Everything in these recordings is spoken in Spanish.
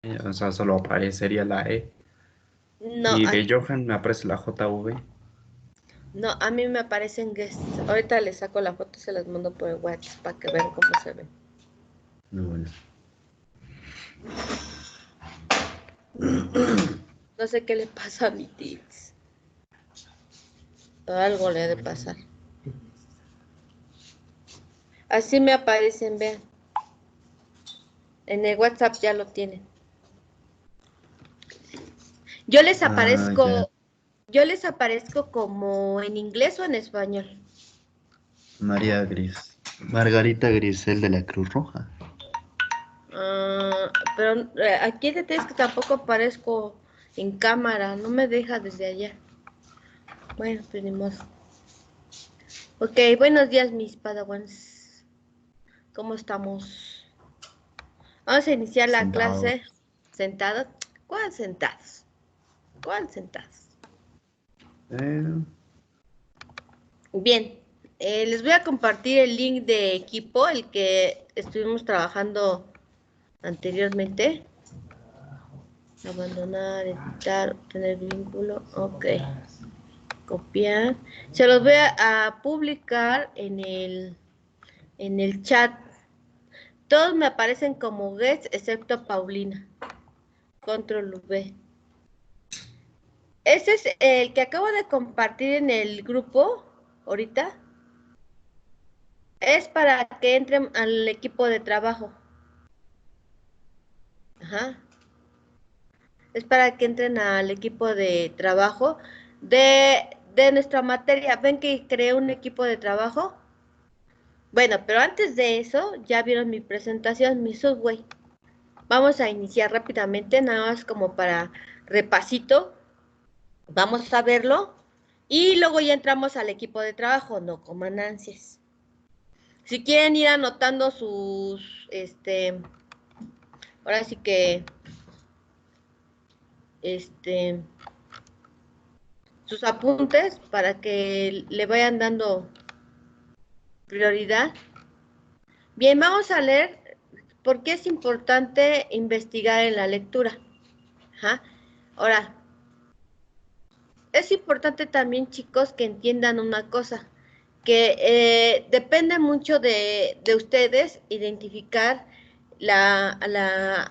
O sea, solo aparecería la E. No, Y de Johan me aparece la JV. no, a mí me aparecen guests. Ahorita les saco la foto y se las mando por el WhatsApp para que vean cómo se ven. No, bueno. No sé qué le pasa a mi tits. Algo le ha de pasar. Así me aparecen, vean. En el WhatsApp ya lo tienen. Yo les Ah, ya. aparezco, yo les aparezco como en inglés o en español. María Gris. Margarita Grisel de la Cruz Roja. Ah, pero aquí detalles que tampoco aparezco en cámara, no me deja desde allá. Bueno, pues ni modo. Ok, buenos días, mis padawans. ¿Cómo estamos? Vamos a iniciar la Sentado. clase sentados. ¿Cuál sentados? ¿Cuál sentados? Eh, Bien, les voy a compartir el link de equipo, el que estuvimos trabajando anteriormente. Abandonar, editar, obtener vínculo. Ok. Copiar. Se los voy a publicar en el chat. Todos me aparecen como guests excepto Paulina. Control V. Ese es el que acabo de compartir en el grupo ahorita. Es para que entren al equipo de trabajo. Ajá. Es para que entren al equipo de trabajo de nuestra materia. ¿Ven que creé un equipo de trabajo? Bueno, pero antes de eso, ya vieron mi presentación, mi software. Vamos a iniciar rápidamente, nada más como para repasito. Vamos a verlo y luego ya entramos al equipo de trabajo, no coman ansias. Si quieren ir anotando ahora sí que, este, sus apuntes para que le vayan dando prioridad. Bien, vamos a leer por qué es importante investigar en la lectura. Ajá. Ahora, es importante también, chicos, que entiendan una cosa, que depende mucho de ustedes identificar la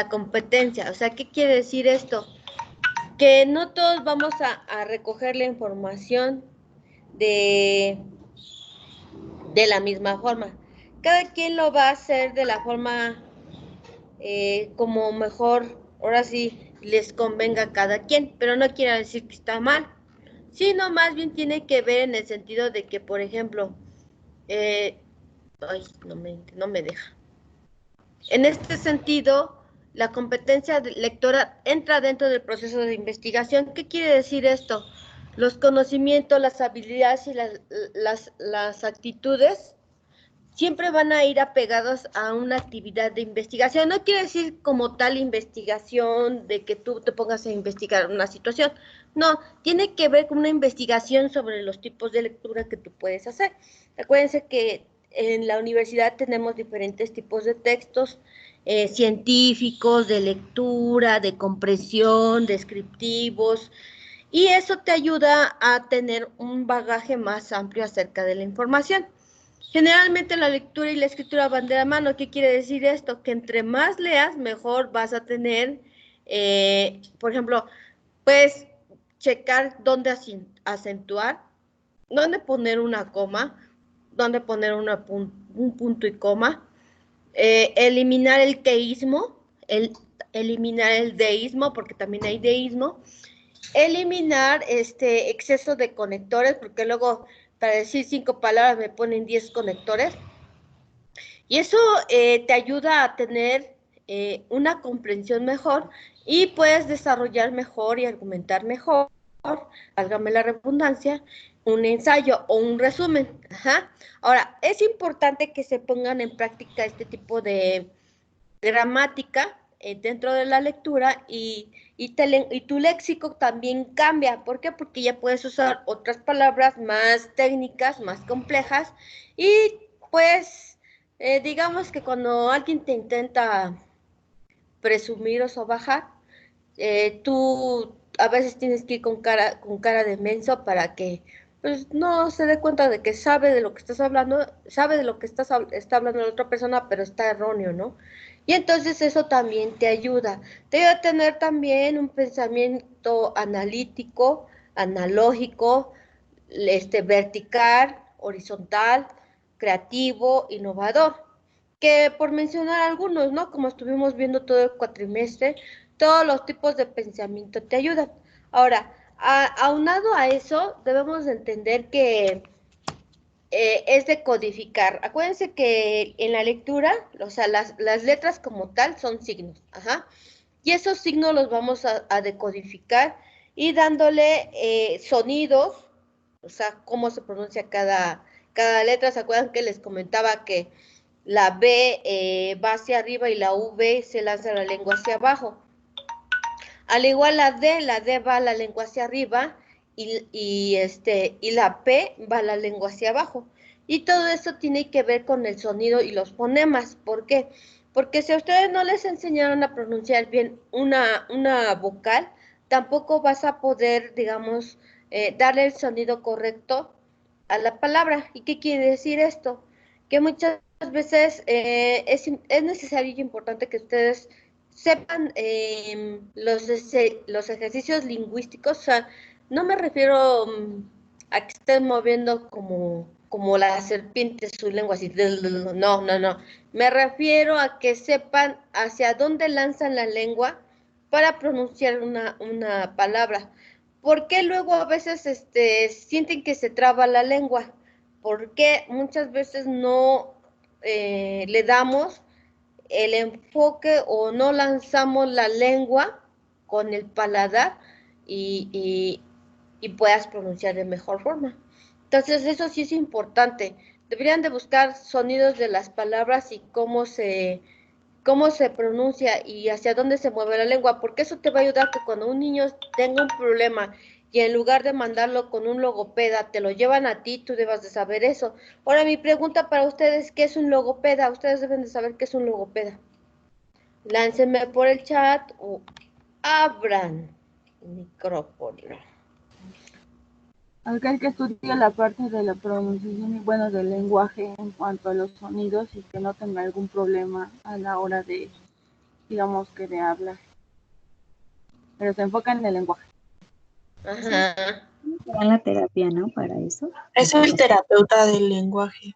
competencia. O sea, ¿qué quiere decir esto? Que no todos vamos a recoger la información de, de la misma forma. Cada quien lo va a hacer de la forma como mejor, ahora sí, les convenga a cada quien, pero no quiere decir que está mal, sino más bien tiene que ver en el sentido de que, por ejemplo, eh, ay, no me deja. En este sentido, la competencia lectora entra dentro del proceso de investigación. ¿Qué quiere decir esto? Los conocimientos, las habilidades y las actitudes siempre van a ir apegados a una actividad de investigación. No quiere decir como tal investigación de que tú te pongas a investigar una situación. No, tiene que ver con una investigación sobre los tipos de lectura que tú puedes hacer. Acuérdense que en la universidad tenemos diferentes tipos de textos científicos, de lectura, de comprensión, descriptivos, y eso te ayuda a tener un bagaje más amplio acerca de la información. Generalmente la lectura y la escritura van de la mano. ¿Qué quiere decir esto? Que entre más leas, mejor vas a tener, por ejemplo, puedes checar dónde acentuar, dónde poner una coma, dónde poner un punto y coma, eliminar el queísmo, eliminar el deísmo, porque también hay deísmo, eliminar este exceso de conectores, porque luego para decir 5 palabras me ponen 10 conectores. Y eso te ayuda a tener una comprensión mejor y puedes desarrollar mejor y argumentar mejor, válgame la redundancia, un ensayo o un resumen. Ajá. Ahora, es importante que se pongan en práctica este tipo de gramática dentro de la lectura y tu léxico también cambia. ¿Por qué? Porque ya puedes usar otras palabras más técnicas, más complejas y pues digamos que cuando alguien te intenta presumir o sobajar. Tú a veces tienes que ir con cara de menso para que pues no se dé cuenta de que sabe de lo que estás hablando, sabe de lo que está hablando la otra persona, pero está erróneo, ¿no? Y entonces eso también te ayuda. Te ayuda a tener también un pensamiento analítico, analógico, vertical, horizontal, creativo, innovador. Que por mencionar algunos, ¿no? Como estuvimos viendo todo el cuatrimestre, todos los tipos de pensamiento te ayudan. Ahora, aunado a eso, debemos de entender que es de codificar. Acuérdense que en la lectura, o sea, las letras como tal son signos, ajá, y esos signos los vamos a decodificar y dándole sonidos, o sea, cómo se pronuncia cada letra. ¿Se acuerdan que les comentaba que la B va hacia arriba y la V se lanza la lengua hacia abajo? Al igual la D va la lengua hacia arriba y la P va la lengua hacia abajo. Y todo eso tiene que ver con el sonido y los fonemas. ¿Por qué? Porque si a ustedes no les enseñaron a pronunciar bien una vocal, tampoco vas a poder, digamos, darle el sonido correcto a la palabra. ¿Y qué quiere decir esto? Que muchas veces es necesario y importante que ustedes sepan los ejercicios lingüísticos. O sea, no me refiero a que estén moviendo como la serpiente su lengua así, no, no, no. Me refiero a que sepan hacia dónde lanzan la lengua para pronunciar una palabra. ¿Por qué luego a veces sienten que se traba la lengua? Porque muchas veces no le damos el enfoque o no lanzamos la lengua con el paladar y, y, y puedas pronunciar de mejor forma. Entonces, eso sí es importante. Deberían de buscar sonidos de las palabras y cómo se pronuncia y hacia dónde se mueve la lengua, porque eso te va a ayudar que cuando un niño tenga un problema y en lugar de mandarlo con un logopeda, te lo llevan a ti, tú debas de saber eso. Ahora, mi pregunta para ustedes, ¿qué es un logopeda? Ustedes deben de saber qué es un logopeda. Láncenme por el chat o abran el micrófono. Aquel que estudia la parte de la pronunciación y bueno, del lenguaje en cuanto a los sonidos y que no tenga algún problema a la hora de, digamos que de hablar. Pero se enfoca en el lenguaje. Ajá. Dan la terapia, ¿no? Para eso. Eso es terapeuta del lenguaje.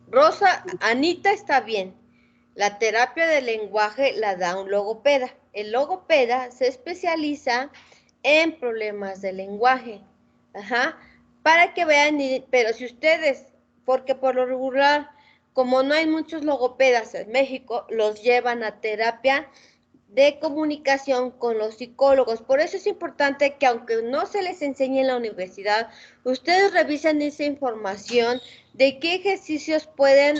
Rosa, Anita está bien. La terapia del lenguaje la da un logopeda. El logopeda se especializa en problemas de lenguaje. Ajá. Para que vean, pero si ustedes, porque por lo regular, como no hay muchos logopedas en México, los llevan a terapia de comunicación con los psicólogos. Por eso es importante que aunque no se les enseñe en la universidad, ustedes revisen esa información de qué ejercicios pueden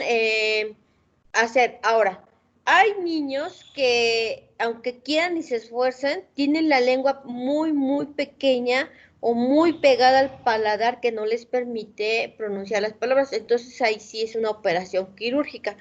hacer. Ahora, hay niños que, aunque quieran y se esfuercen, tienen la lengua muy, muy pequeña o muy pegada al paladar que no les permite pronunciar las palabras. Entonces ahí sí es una operación quirúrgica.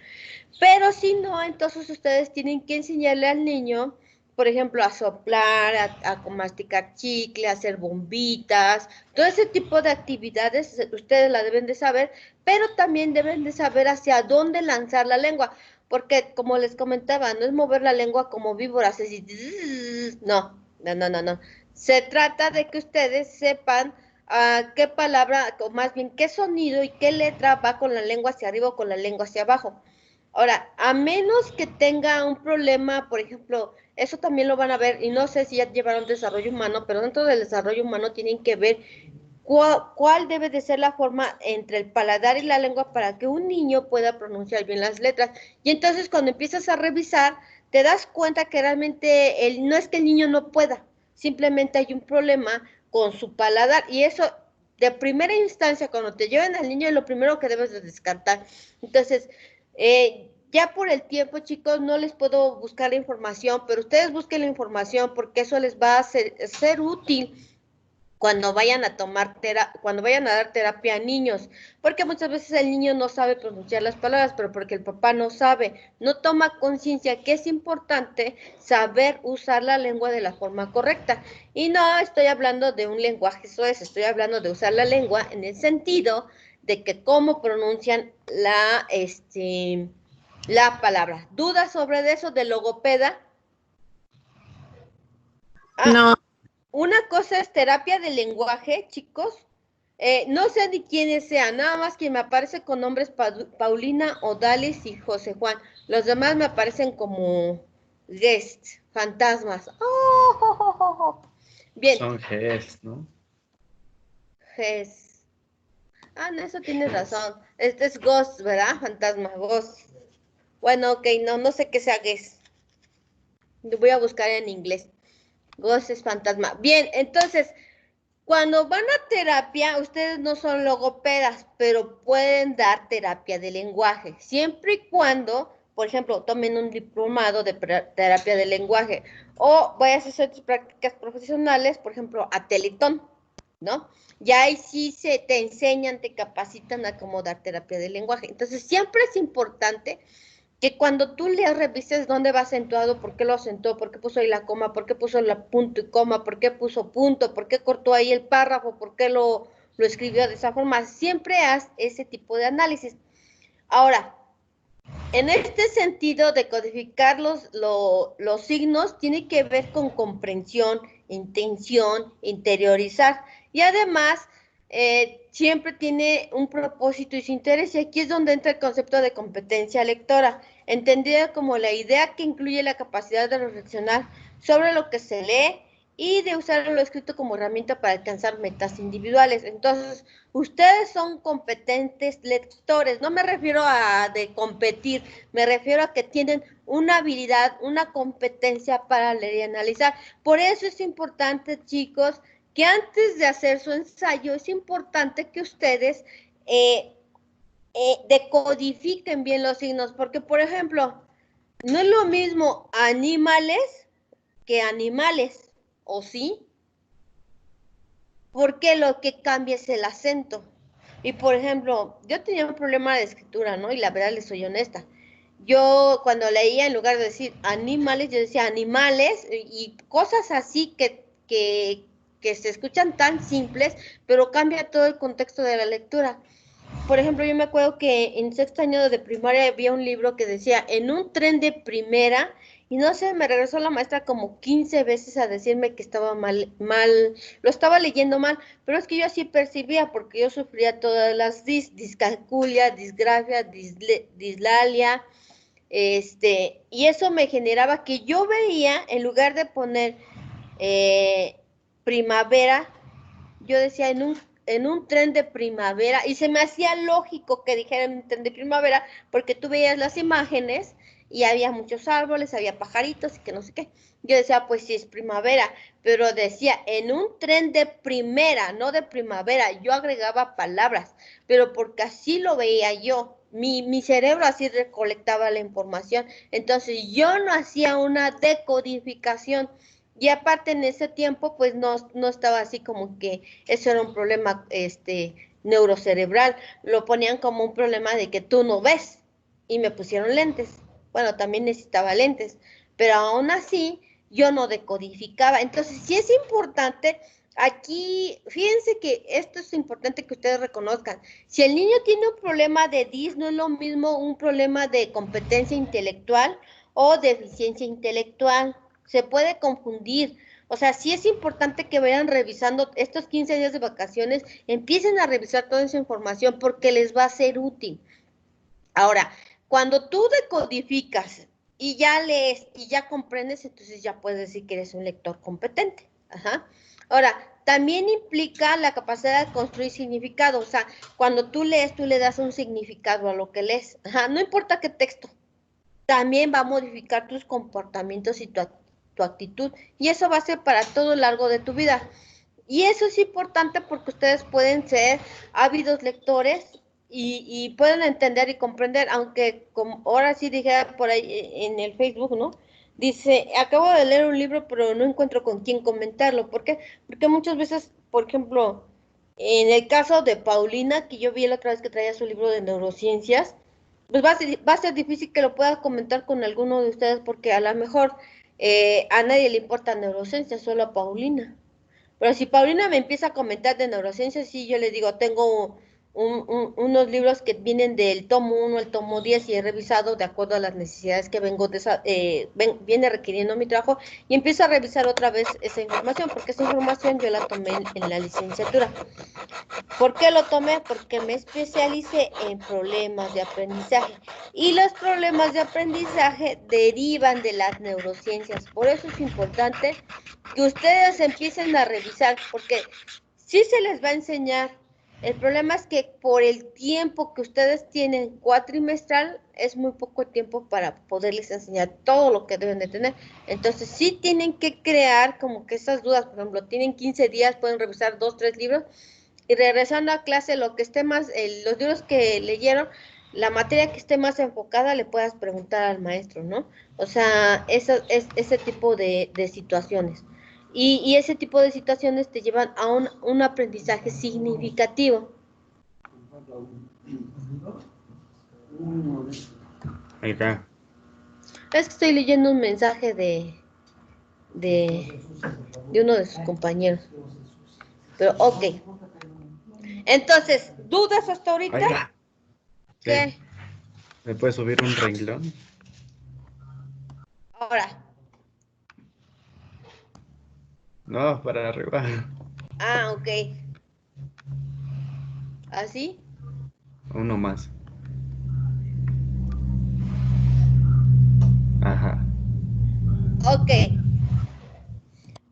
Pero si no, entonces ustedes tienen que enseñarle al niño, por ejemplo, a soplar, a masticar chicle, a hacer bombitas, todo ese tipo de actividades ustedes la deben de saber, pero también deben de saber hacia dónde lanzar la lengua, porque como les comentaba, no es mover la lengua como víboras, es decir, no, no, no, no, no. Se trata de que ustedes sepan qué palabra, o más bien qué sonido y qué letra va con la lengua hacia arriba o con la lengua hacia abajo. Ahora, a menos que tenga un problema, por ejemplo, eso también lo van a ver, y no sé si ya llevaron desarrollo humano, pero dentro del desarrollo humano tienen que ver cuál debe de ser la forma entre el paladar y la lengua para que un niño pueda pronunciar bien las letras. Y entonces cuando empiezas a revisar, te das cuenta que realmente no es que el niño no pueda, simplemente hay un problema con su paladar, y eso de primera instancia, cuando te lleven al niño, es lo primero que debes de descartar. Entonces, ya por el tiempo, chicos, no les puedo buscar la información, pero ustedes busquen la información porque eso les va a ser útil cuando vayan a cuando vayan a dar terapia a niños, porque muchas veces el niño no sabe pronunciar las palabras, pero porque el papá no sabe, no toma conciencia que es importante saber usar la lengua de la forma correcta. Y no estoy hablando de un lenguaje soez, estoy hablando de usar la lengua en el sentido de que cómo pronuncian la palabra. ¿Dudas sobre eso de logopeda? No, Una cosa es terapia de lenguaje, chicos. No sé ni quiénes sean, nada más que me aparece con nombres Paulina, Odalis y José Juan. Los demás me aparecen como guest, fantasmas. Oh. Bien. Son Gs, ¿no? Ges. No, eso tienes razón. Este es ghost, ¿verdad? Fantasma, ghost. Bueno, ok, no sé qué sea guest. Voy a buscar en inglés. Ghost es fantasma. Bien, entonces, cuando van a terapia, ustedes no son logopedas, pero pueden dar terapia de lenguaje, siempre y cuando, por ejemplo, tomen un diplomado de terapia de lenguaje o vayas a hacer tus prácticas profesionales, por ejemplo, a Teletón, ¿no? Ya ahí sí te enseñan, te capacitan a cómo dar terapia de lenguaje. Entonces, siempre es importante que cuando tú le revises dónde va acentuado, por qué lo acentuó, por qué puso ahí la coma, por qué puso la punto y coma, por qué puso punto, por qué cortó ahí el párrafo, por qué lo escribió de esa forma, siempre haz ese tipo de análisis. Ahora, en este sentido de codificar los signos, tiene que ver con comprensión, intención, interiorizar, y además siempre tiene un propósito y su interés, y aquí es donde entra el concepto de competencia lectora, entendida como la idea que incluye la capacidad de reflexionar sobre lo que se lee y de usar lo escrito como herramienta para alcanzar metas individuales. Entonces, ustedes son competentes lectores, no me refiero a de competir, me refiero a que tienen una habilidad, una competencia para leer y analizar. Por eso es importante, chicos, que antes de hacer su ensayo, es importante que ustedes decodifiquen bien los signos, porque, por ejemplo, no es lo mismo animales que animales, ¿o sí? Porque lo que cambia es el acento. Y por ejemplo, yo tenía un problema de escritura, ¿no? Y la verdad les soy honesta. Yo cuando leía, en lugar de decir animales, yo decía animales y cosas así que se escuchan tan simples, pero cambia todo el contexto de la lectura. Por ejemplo, yo me acuerdo que en sexto año de primaria había un libro que decía, en un tren de primera, y no sé, me regresó la maestra como 15 veces a decirme que estaba mal, lo estaba leyendo mal, pero es que yo así percibía, porque yo sufría todas las discalculia, disgrafia, dislalia, y eso me generaba que yo veía, en lugar de poner primavera, yo decía en un tren de primavera, y se me hacía lógico que dijera en un tren de primavera, porque tú veías las imágenes y había muchos árboles, había pajaritos y que no sé qué. Yo decía, pues sí es primavera, pero decía en un tren de primera, no de primavera. Yo agregaba palabras, pero porque así lo veía yo. Mi cerebro así recolectaba la información. Entonces yo no hacía una decodificación. Y aparte en ese tiempo, pues no estaba así como que eso era un problema neurocerebral. Lo ponían como un problema de que tú no ves. Y me pusieron lentes. Bueno, también necesitaba lentes. Pero aún así, yo no decodificaba. Entonces, sí es importante, aquí, fíjense que esto es importante que ustedes reconozcan. Si el niño tiene un problema de DIS, no es lo mismo un problema de competencia intelectual o deficiencia intelectual. Se puede confundir. O sea, sí es importante que vayan revisando estos 15 días de vacaciones, empiecen a revisar toda esa información porque les va a ser útil. Ahora, cuando tú decodificas y ya lees y ya comprendes, entonces ya puedes decir que eres un lector competente. Ajá. Ahora, también implica la capacidad de construir significado. O sea, cuando tú lees, tú le das un significado a lo que lees. Ajá. No importa qué texto. También va a modificar tus comportamientos y tu actitud. Y eso va a ser para todo lo largo de tu vida. Y eso es importante porque ustedes pueden ser ávidos lectores y pueden entender y comprender, aunque como ahora sí dije por ahí en el Facebook, ¿no? Dice, acabo de leer un libro, pero no encuentro con quién comentarlo. ¿Por qué? Porque muchas veces por ejemplo, en el caso de Paulina, que yo vi la otra vez que traía su libro de neurociencias, pues va a ser difícil que lo pueda comentar con alguno de ustedes porque a lo mejor a nadie le importa neurociencias, solo a Paulina. Pero si Paulina me empieza a comentar de neurociencias, sí, yo le digo, tengo unos libros que vienen del tomo 1 al tomo 10 y he revisado de acuerdo a las necesidades que viene requiriendo mi trabajo y empiezo a revisar otra vez esa información, porque esa información yo la tomé en la licenciatura. ¿Por qué lo tomé? Porque me especialicé en problemas de aprendizaje y los problemas de aprendizaje derivan de las neurociencias. Por eso es importante que ustedes empiecen a revisar, porque sí se les va a enseñar. El problema es que por el tiempo que ustedes tienen cuatrimestral, es muy poco tiempo para poderles enseñar todo lo que deben de tener. Entonces sí tienen que crear como que esas dudas, por ejemplo, tienen 15 días, pueden revisar 2, 3 libros, y regresando a clase, lo que esté más, los libros que leyeron, la materia que esté más enfocada, le puedas preguntar al maestro, ¿no? O sea, ese tipo de situaciones. Y ese tipo de situaciones te llevan a un aprendizaje significativo. Ahí está. Es que estoy leyendo un mensaje de uno de sus compañeros. Pero, ok. Entonces, ¿dudas hasta ahorita? Ahí está. ¿Qué? Sí. ¿Me puedes subir un renglón? Ahora. No, para arriba. Ah, ok. ¿Así? Uno más. Ajá. Ok.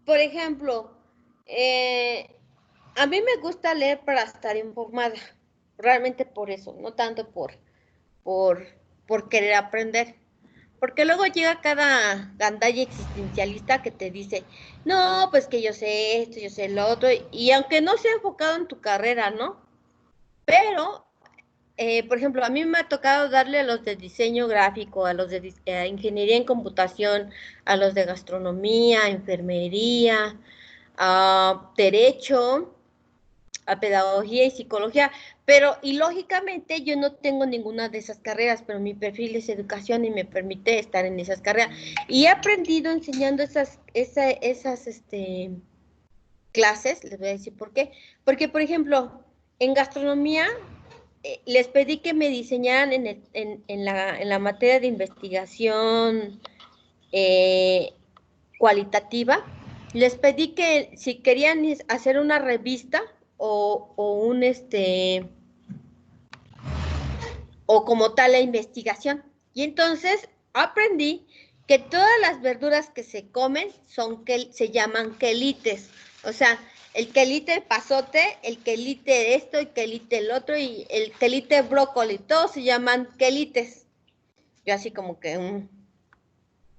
Por ejemplo, a mí me gusta leer para estar informada. Realmente por eso, no tanto por, por querer aprender. Porque luego llega cada gandalla existencialista que te dice, no, pues que yo sé esto, yo sé lo otro, y aunque no sea enfocado en tu carrera, ¿no? Pero, por ejemplo, a mí me ha tocado darle a los de diseño gráfico, a los de ingeniería en computación, a los de gastronomía, enfermería, a derecho, a pedagogía y psicología, pero y lógicamente yo no tengo ninguna de esas carreras, pero mi perfil es educación y me permite estar en esas carreras. Y he aprendido enseñando esas clases, les voy a decir por qué. Porque, por ejemplo, en gastronomía les pedí que me diseñaran en la materia de investigación cualitativa, les pedí que si querían hacer una revista o un o como tal la investigación. Y entonces aprendí que todas las verduras que se comen se llaman quelites. O sea, el quelite pasote, el quelite esto, el quelite el otro y el quelite brócoli, todos se llaman quelites. Yo así como que,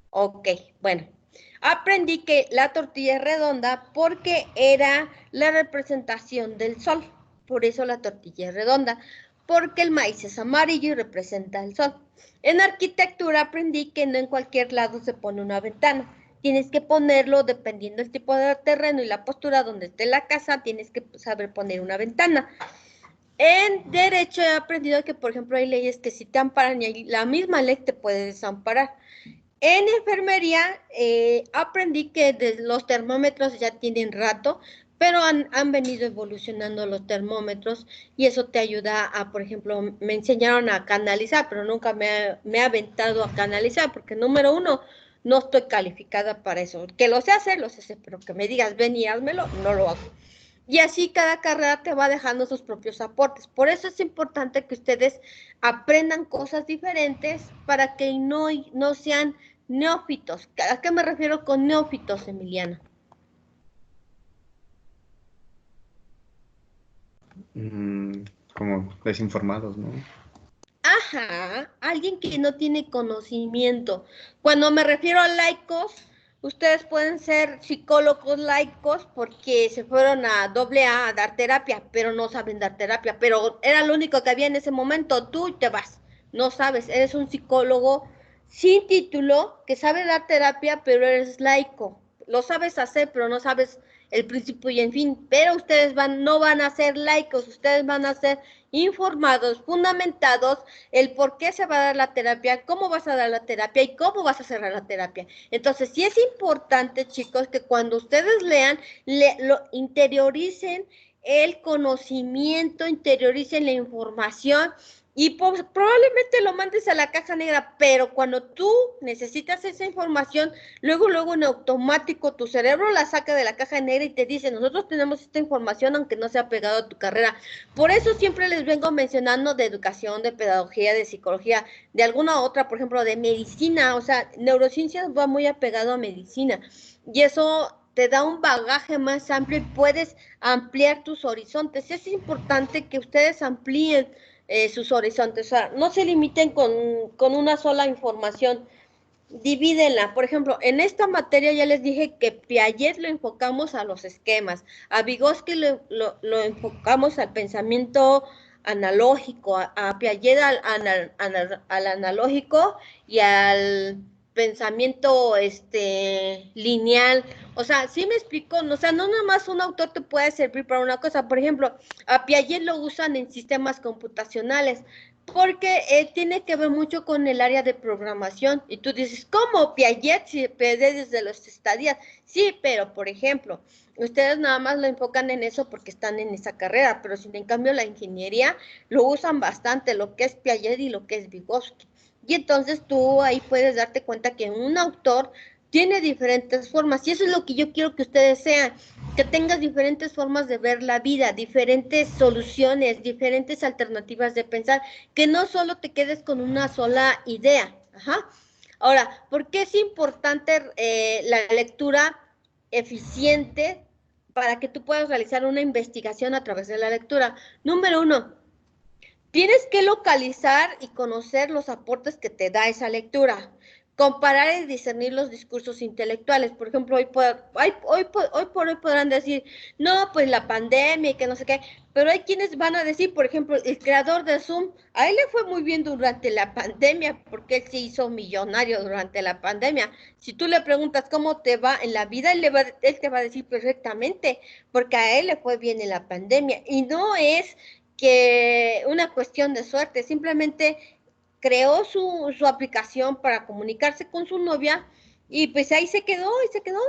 ok, bueno. Aprendí que la tortilla es redonda porque era la representación del sol. Por eso la tortilla es redonda, porque el maíz es amarillo y representa el sol. En arquitectura aprendí que no en cualquier lado se pone una ventana. Tienes que ponerlo dependiendo del tipo de terreno y la postura donde esté la casa, tienes que saber poner una ventana. En derecho he aprendido que, por ejemplo, hay leyes que si te amparan y la misma ley te puede desamparar. En enfermería aprendí que los termómetros ya tienen rato, pero han venido evolucionando los termómetros y eso te ayuda a, por ejemplo, me enseñaron a canalizar, pero nunca me he aventado a canalizar porque número uno, no estoy calificada para eso. Que lo sé hacer, pero que me digas ven y házmelo, no lo hago. Y así cada carrera te va dejando sus propios aportes. Por eso es importante que ustedes aprendan cosas diferentes para que no sean neófitos. ¿A qué me refiero con neófitos, Emiliano? Como desinformados, ¿no? Ajá, alguien que no tiene conocimiento. Cuando me refiero a laicos, ustedes pueden ser psicólogos laicos porque se fueron a AA a dar terapia, pero no saben dar terapia, pero era lo único que había en ese momento, tú te vas, no sabes, eres un psicólogo sin título que sabe dar terapia, pero eres laico, lo sabes hacer, pero no sabes el principio y el fin, pero ustedes no van a ser laicos, ustedes van a ser informados, fundamentados, el por qué se va a dar la terapia, cómo vas a dar la terapia y cómo vas a cerrar la terapia. Entonces, sí es importante, chicos, que cuando ustedes lean, lo interioricen el conocimiento, interioricen la información y pues, probablemente lo mandes a la caja negra, pero cuando tú necesitas esa información, luego en automático tu cerebro la saca de la caja negra y te dice, nosotros tenemos esta información aunque no sea pegado a tu carrera. Por eso siempre les vengo mencionando de educación, de pedagogía, de psicología, de alguna otra, por ejemplo, de medicina, o sea, neurociencias va muy apegado a medicina y eso te da un bagaje más amplio y puedes ampliar tus horizontes. Es importante que ustedes amplíen sus horizontes, o sea, no se limiten con una sola información, divídenla. Por ejemplo, en esta materia ya les dije que Piaget lo enfocamos a los esquemas, a Vygotsky lo enfocamos al pensamiento analógico, a Piaget al analógico y al pensamiento lineal. O sea, sí me explico, o sea, no nada más un autor te puede servir para una cosa. Por ejemplo, a Piaget lo usan en sistemas computacionales, porque tiene que ver mucho con el área de programación. Y tú dices, ¿cómo Piaget? Si Piaget desde los estadías. Sí, pero por ejemplo, ustedes nada más lo enfocan en eso porque están en esa carrera, pero sin en cambio la ingeniería lo usan bastante, lo que es Piaget y lo que es Vygotsky. Y entonces tú ahí puedes darte cuenta que un autor tiene diferentes formas, y eso es lo que yo quiero que ustedes sean, que tengas diferentes formas de ver la vida, diferentes soluciones, diferentes alternativas de pensar, que no solo te quedes con una sola idea. Ajá. Ahora, ¿por qué es importante la lectura eficiente para que tú puedas realizar una investigación a través de la lectura? Número 1, tienes que localizar y conocer los aportes que te da esa lectura. Comparar y discernir los discursos intelectuales. Por ejemplo, hoy por hoy podrán decir, no, pues la pandemia y que no sé qué, pero hay quienes van a decir, por ejemplo, el creador de Zoom, a él le fue muy bien durante la pandemia, porque él se hizo millonario durante la pandemia. Si tú le preguntas cómo te va en la vida, él te va a decir perfectamente, porque a él le fue bien en la pandemia. Y no es que una cuestión de suerte, simplemente creó su aplicación para comunicarse con su novia y pues ahí se quedó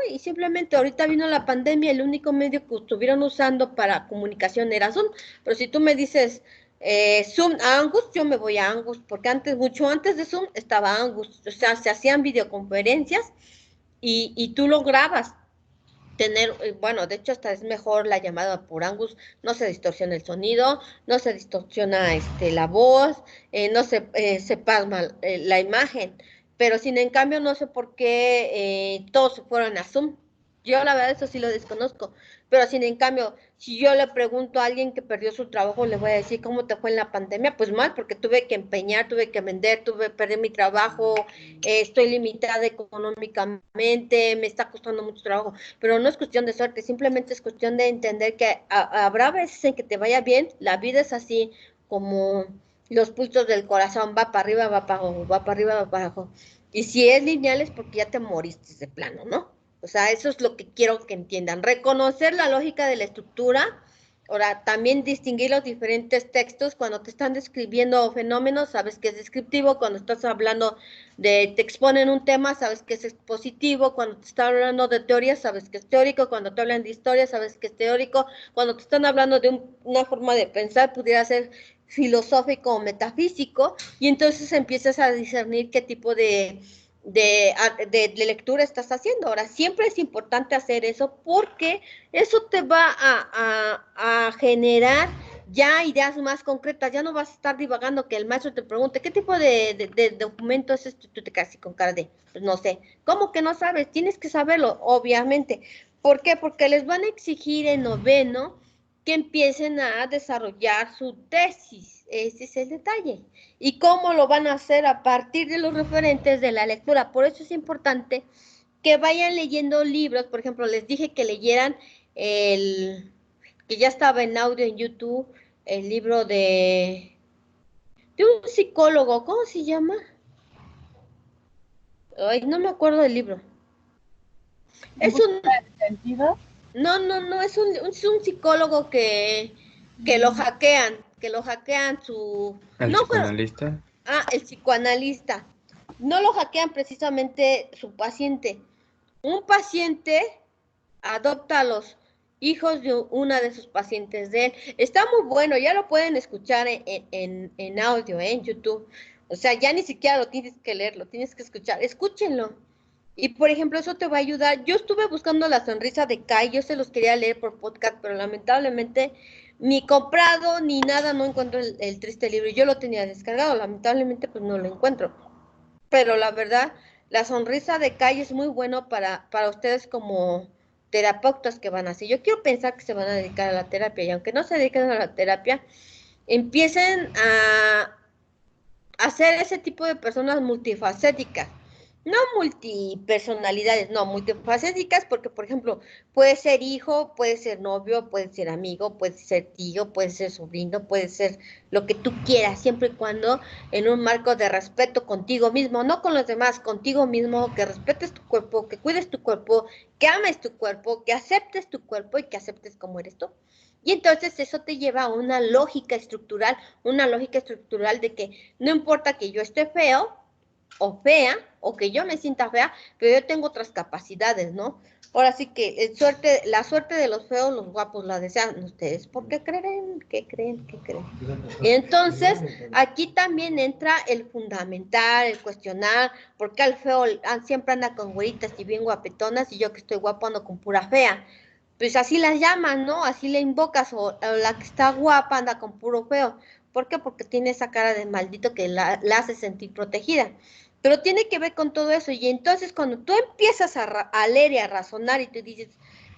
y simplemente ahorita vino la pandemia, el único medio que estuvieron usando para comunicación era Zoom. Pero si tú me dices Zoom a Angus, yo me voy a Angus, porque antes, mucho antes de Zoom estaba Angus, o sea, se hacían videoconferencias y tú lo grabas. Bueno, de hecho hasta es mejor la llamada por Angus, no se distorsiona el sonido, no se distorsiona la voz, no se pasma la imagen, pero sin en cambio no sé por qué todos se fueron a Zoom. Yo la verdad eso sí lo desconozco, pero sin en cambio, si yo le pregunto a alguien que perdió su trabajo, le voy a decir cómo te fue en la pandemia, pues mal, porque tuve que empeñar, tuve que vender, perdí mi trabajo, estoy limitada económicamente, me está costando mucho trabajo, pero no es cuestión de suerte, simplemente es cuestión de entender que habrá veces en que te vaya bien, la vida es así como los pulsos del corazón, va para arriba, va para abajo, va para arriba, va para abajo. Y si es lineal es porque ya te moriste de plano, ¿no? O sea, eso es lo que quiero que entiendan. Reconocer la lógica de la estructura. Ahora, también distinguir los diferentes textos. Cuando te están describiendo fenómenos, sabes que es descriptivo. Cuando estás hablando te exponen un tema, sabes que es expositivo. Cuando te están hablando de teoría, sabes que es teórico. Cuando te hablan de historia, sabes que es teórico. Cuando te están hablando de una forma de pensar, pudiera ser filosófico o metafísico. Y entonces empiezas a discernir qué tipo de lectura estás haciendo. Ahora, siempre es importante hacer eso porque eso te va a generar ya ideas más concretas, ya no vas a estar divagando que el maestro te pregunte, ¿qué tipo de documento es esto? Tú te quedas así con cara de, pues no sé. ¿Cómo que no sabes? Tienes que saberlo, obviamente. ¿Por qué? Porque les van a exigir en noveno que empiecen a desarrollar su tesis. Ese es el detalle. ¿Y cómo lo van a hacer? A partir de los referentes de la lectura. Por eso es importante que vayan leyendo libros. Por ejemplo, les dije que leyeran que ya estaba en audio en YouTube, el libro de un psicólogo. ¿Cómo se llama? Ay, no me acuerdo del libro. Es un... ¿Sentido? No, es un psicólogo que lo hackean su... ¿El No, bueno, psicoanalista? el psicoanalista. No lo hackean precisamente su paciente. Un paciente adopta a los hijos de una de sus pacientes de él. Está muy bueno, ya lo pueden escuchar en audio, en YouTube. O sea, ya ni siquiera lo tienes que leer, lo tienes que escuchar. Escúchenlo. Y por ejemplo, eso te va a ayudar. Yo estuve buscando La sonrisa de Kai, yo se los quería leer por podcast, pero lamentablemente ni comprado ni nada, no encuentro el triste libro. Yo lo tenía descargado, lamentablemente pues no lo encuentro. Pero la verdad, La sonrisa de Kai es muy bueno para ustedes como terapeutas que van a hacer. Yo quiero pensar que se van a dedicar a la terapia, y aunque no se dediquen a la terapia, empiecen a ser ese tipo de personas multifacéticas. No multipersonalidades, no, multifacéticas, porque, por ejemplo, puede ser hijo, puede ser novio, puede ser amigo, puede ser tío, puede ser sobrino, puede ser lo que tú quieras, siempre y cuando en un marco de respeto contigo mismo, no con los demás, contigo mismo, que respetes tu cuerpo, que cuides tu cuerpo, que ames tu cuerpo, que aceptes tu cuerpo y que aceptes cómo eres tú. Y entonces eso te lleva a una lógica estructural de que no importa que yo esté feo o fea, o que yo me sienta fea, pero yo tengo otras capacidades, ¿no? Ahora sí que la suerte de los feos, los guapos la desean ustedes. ¿Por qué creen? ¿Qué creen? ¿Qué creen? Y entonces, aquí también entra el fundamental, el cuestionar, porque al feo siempre anda con güeritas y bien guapetonas, y yo que estoy guapo ando con pura fea. Pues así las llaman, ¿no? Así le invocas, o la que está guapa anda con puro feo. ¿Por qué? Porque tiene esa cara de maldito que la hace sentir protegida. Pero tiene que ver con todo eso. Y entonces cuando tú empiezas a leer y a razonar y tú dices,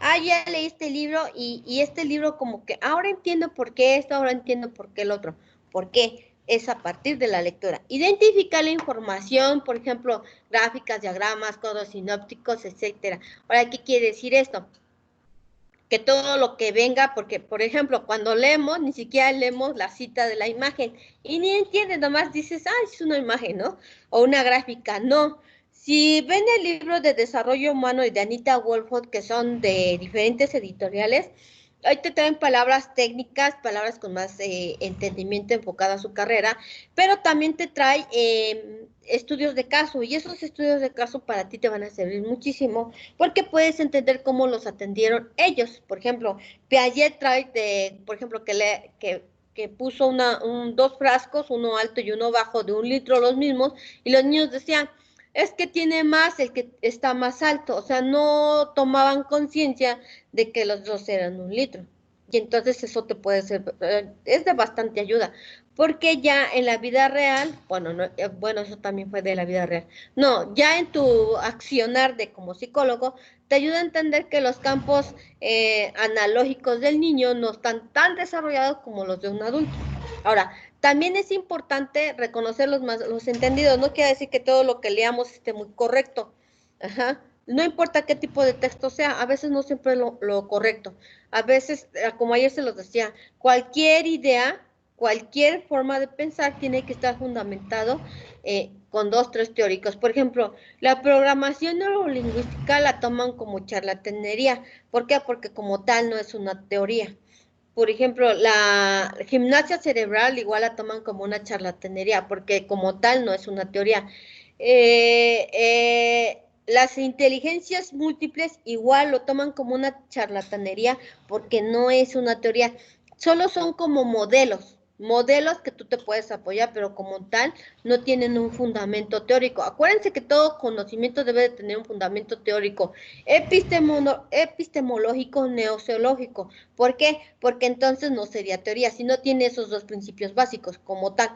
ya leí este libro y este libro como que ahora entiendo por qué esto, ahora entiendo por qué el otro. ¿Por qué? Es a partir de la lectura. Identificar la información, por ejemplo, gráficas, diagramas, codos sinópticos, etcétera. Ahora, ¿qué quiere decir esto? Que todo lo que venga, porque, por ejemplo, cuando leemos, ni siquiera leemos la cita de la imagen, y ni entiendes, nomás dices, es una imagen, ¿no? O una gráfica, no. Si ven el libro de Desarrollo Humano y de Anita Wolford, que son de diferentes editoriales, ahí te traen palabras técnicas, palabras con más entendimiento enfocado a su carrera, pero también te trae estudios de caso, y esos estudios de caso para ti te van a servir muchísimo, porque puedes entender cómo los atendieron ellos. Por ejemplo, Piaget trae, por ejemplo, que puso dos frascos, uno alto y uno bajo, de 1 litro los mismos, y los niños decían, es que tiene más el que está más alto, o sea, no tomaban conciencia de que los dos eran 1 litro. Y entonces eso te puede ser, es de bastante ayuda, porque ya en la vida real, bueno, no, bueno, eso también fue de la vida real, no, ya en tu accionar de como psicólogo, te ayuda a entender que los campos analógicos del niño no están tan desarrollados como los de un adulto. Ahora, también es importante reconocer los entendidos, no quiere decir que todo lo que leamos esté muy correcto. Ajá. No importa qué tipo de texto sea, a veces no siempre es lo correcto. A veces, como ayer se los decía, cualquier idea, cualquier forma de pensar tiene que estar fundamentado con 2, 3 teóricos. Por ejemplo, la programación neurolingüística la toman como charlatanería. ¿Por qué? Porque como tal no es una teoría. Por ejemplo, la gimnasia cerebral igual la toman como una charlatanería, porque como tal no es una teoría. Las inteligencias múltiples igual lo toman como una charlatanería, porque no es una teoría, solo son como modelos que tú te puedes apoyar, pero como tal no tienen un fundamento teórico. Acuérdense que todo conocimiento debe de tener un fundamento teórico, epistemológico, neoceológico. ¿Por qué? Porque entonces no sería teoría, si no tiene esos 2 principios básicos como tal.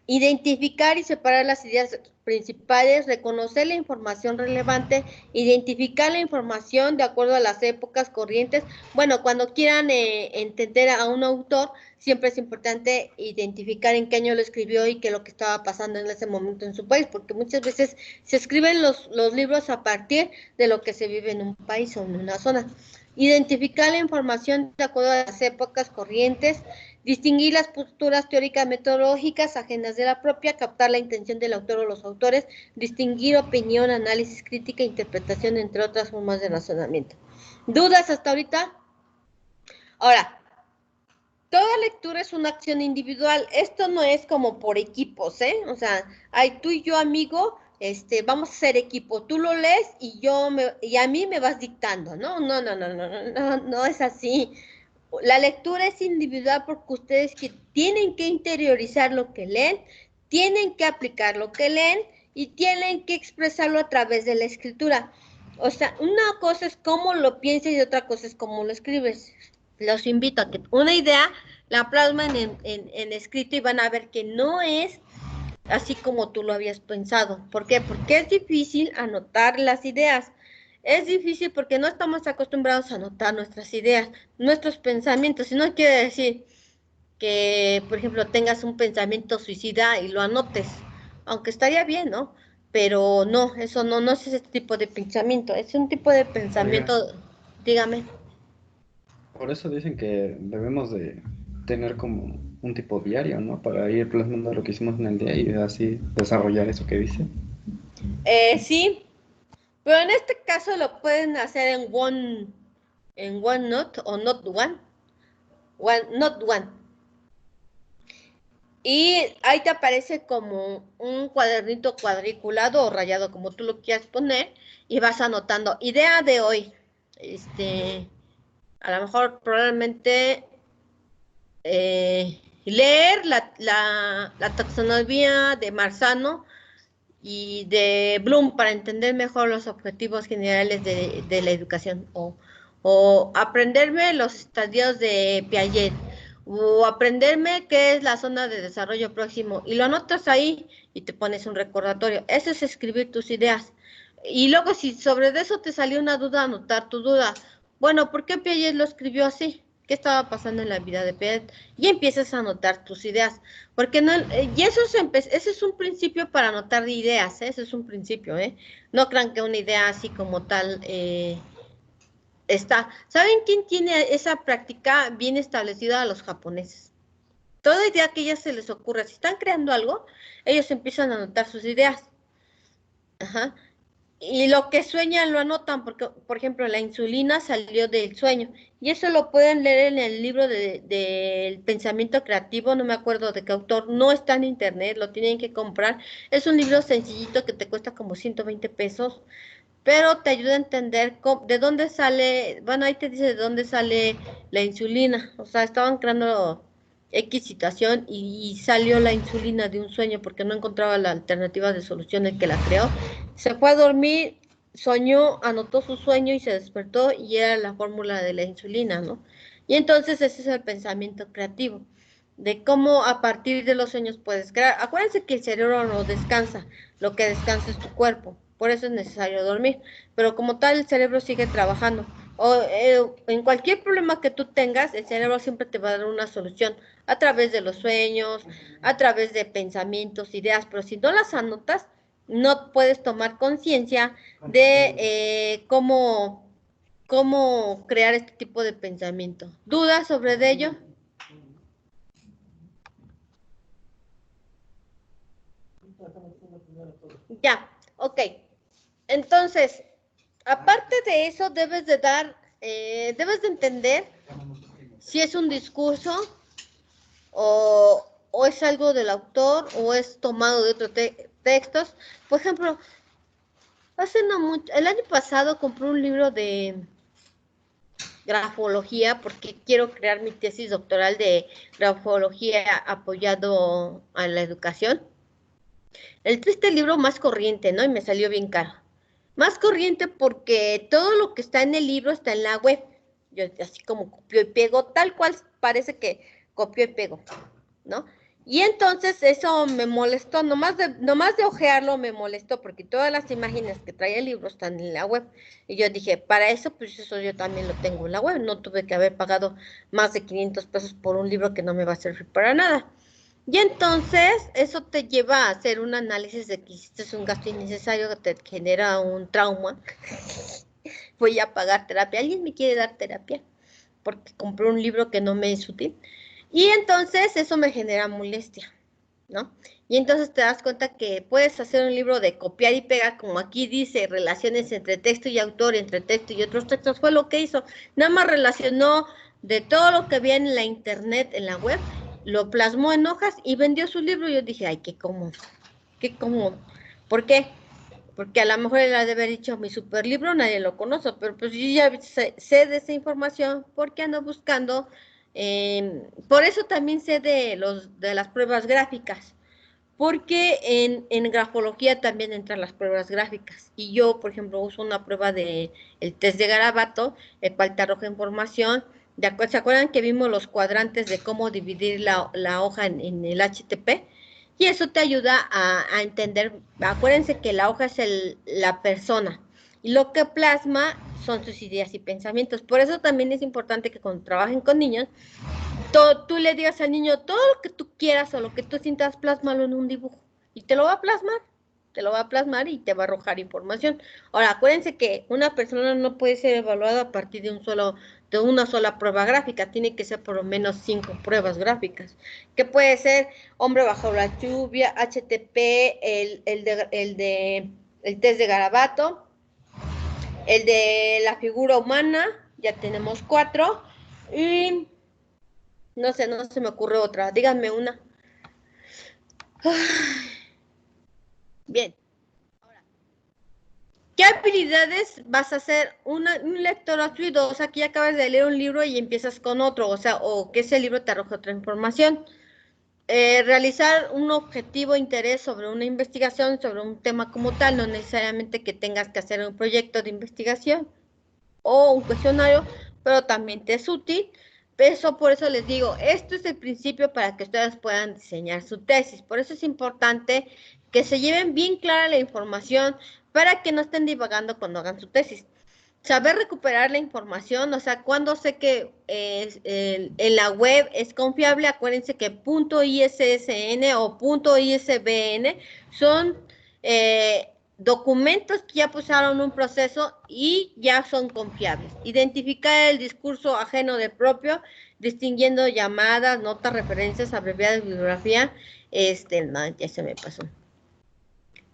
Identificar y separar las ideas principales, reconocer la información relevante, identificar la información de acuerdo a las épocas corrientes. Bueno, cuando quieran entender a un autor, siempre es importante identificar en qué año lo escribió y qué es lo que estaba pasando en ese momento en su país, porque muchas veces se escriben los libros a partir de lo que se vive en un país o en una zona. Identificar la información de acuerdo a las épocas corrientes, distinguir las posturas teóricas metodológicas ajenas de la propia, captar la intención del autor o los autores, distinguir opinión, análisis, crítica, interpretación, entre otras formas de razonamiento. ¿Dudas hasta ahorita? Ahora, toda lectura es una acción individual. Esto no es como por equipos, ¿eh? O sea, ay, tú y yo, amigo, vamos a ser equipo. Tú lo lees y a mí me vas dictando, ¿no? No es así. La lectura es individual porque ustedes que tienen que interiorizar lo que leen, tienen que aplicar lo que leen y tienen que expresarlo a través de la escritura. O sea, una cosa es cómo lo piensas y otra cosa es cómo lo escribes. Los invito a que una idea la plasmen en escrito y van a ver que no es así como tú lo habías pensado. ¿Por qué? Porque es difícil anotar las ideas. Es difícil porque no estamos acostumbrados a anotar nuestras ideas, nuestros pensamientos. Y no quiere decir que, por ejemplo, tengas un pensamiento suicida y lo anotes, aunque estaría bien, ¿no? Pero no, eso no es ese tipo de pensamiento, es un tipo de pensamiento, dígame. Por eso dicen que debemos de tener como un tipo diario, ¿no? Para ir plasmando lo que hicimos en el día y así desarrollar eso que dice. Sí, pero en este caso lo pueden hacer en OneNote o Not One. Y ahí te aparece como un cuadernito cuadriculado o rayado, como tú lo quieras poner, y vas anotando. Idea de hoy. A lo mejor probablemente leer la taxonomía de Marzano y de Bloom para entender mejor los objetivos generales de la educación o aprenderme los estadios de Piaget o aprenderme qué es la zona de desarrollo próximo y lo anotas ahí y te pones un recordatorio. Eso es escribir tus ideas. Y luego si sobre eso te salió una duda, anotar tu duda. Bueno, ¿por qué Piaget lo escribió así? ¿Qué estaba pasando en la vida de Piaget? Y empiezas a anotar tus ideas. Porque no, y ese es un principio para anotar ideas, ¿eh? Ese es un principio, ¿eh? No crean que una idea así como tal está. ¿Saben quién tiene esa práctica bien establecida? A los japoneses. Toda idea que a ellos se les ocurra, si están creando algo, ellos empiezan a anotar sus ideas. Ajá. Y lo que sueñan lo anotan, porque, por ejemplo, la insulina salió del sueño. Y eso lo pueden leer en el libro del pensamiento creativo, no me acuerdo de qué autor, no está en internet, lo tienen que comprar. Es un libro sencillito que te cuesta como 120 pesos, pero te ayuda a entender de dónde sale, bueno, ahí te dice de dónde sale la insulina. O sea, estaban creando X situación y salió la insulina de un sueño porque no encontraba la alternativa de solución el que la creó. Se fue a dormir, soñó, anotó su sueño y se despertó y era la fórmula de la insulina, ¿no? Y entonces ese es el pensamiento creativo, de cómo a partir de los sueños puedes crear. Acuérdense que el cerebro no descansa, lo que descansa es tu cuerpo, por eso es necesario dormir, pero como tal el cerebro sigue trabajando. O en cualquier problema que tú tengas, el cerebro siempre te va a dar una solución a través de los sueños, a través de pensamientos, ideas, pero si no las anotas, no puedes tomar conciencia de cómo crear este tipo de pensamiento. ¿Dudas sobre ello? Ya, ok. Entonces, aparte de eso, debes de entender si es un discurso o es algo del autor o es tomado de otros textos. Por ejemplo, el año pasado compré un libro de grafología porque quiero crear mi tesis doctoral de grafología apoyado a la educación. El triste libro más corriente, ¿no? Y me salió bien caro. Más corriente porque todo lo que está en el libro está en la web. Yo así como copio y pego, tal cual parece que copio y pego, ¿no? Y entonces eso me molestó, nomás de ojearlo me molestó, porque todas las imágenes que trae el libro están en la web. Y yo dije, para eso, pues eso yo también lo tengo en la web. No tuve que haber pagado más de 500 pesos por un libro que no me va a servir para nada. Y entonces eso te lleva a hacer un análisis de que hiciste un gasto innecesario que te genera un trauma. Voy a pagar terapia. ¿Alguien me quiere dar terapia? Porque compré un libro que no me es útil. Y entonces eso me genera molestia, ¿no? Y entonces te das cuenta que puedes hacer un libro de copiar y pegar, como aquí dice, relaciones entre texto y autor, entre texto y otros textos, fue lo que hizo. Nada más relacionó de todo lo que había en la internet, en la web, lo plasmó en hojas y vendió su libro. Y yo dije, ay, qué cómodo, qué cómodo. ¿Por qué? Porque a lo mejor él ha de haber dicho, mi super libro nadie lo conoce, pero pues yo ya sé de esa información porque ando buscando, por eso también sé de las pruebas gráficas, porque en grafología también entran las pruebas gráficas. Y yo, por ejemplo, uso una prueba de el test de Garabato, el cual te arroja información. ¿Se acuerdan que vimos los cuadrantes de cómo dividir la hoja en el HTP? Y eso te ayuda a entender. Acuérdense que la hoja es la persona y lo que plasma son sus ideas y pensamientos. Por eso también es importante que cuando trabajen con niños, tú le digas al niño todo lo que tú quieras o lo que tú sientas, plásmalo en un dibujo. Y te lo va a plasmar, te lo va a plasmar y te va a arrojar información. Ahora, acuérdense que una persona no puede ser evaluada a partir de una sola prueba gráfica, tiene que ser por lo menos 5 pruebas gráficas, que puede ser hombre bajo la lluvia, HTP, el test de Garabato, el de la figura humana, ya tenemos 4, y no sé, no se me ocurre otra. Díganme una. Bien. ¿Qué habilidades vas a hacer? Un lector asiduo, o sea, que ya acabas de leer un libro y empiezas con otro, o sea, o que ese libro te arroje otra información. Realizar un objetivo interés sobre una investigación, sobre un tema como tal, no necesariamente que tengas que hacer un proyecto de investigación o un cuestionario, pero también te es útil. Por eso les digo, esto es el principio para que ustedes puedan diseñar su tesis. Por eso es importante que se lleven bien clara la información para que no estén divagando cuando hagan su tesis. Saber recuperar la información, o sea, cuando sé que en la web es confiable, acuérdense que .issn o .isbn son documentos que ya pasaron un proceso y ya son confiables. Identificar el discurso ajeno del propio, distinguiendo llamadas, notas, referencias, abreviadas, bibliografía. No, ya se me pasó.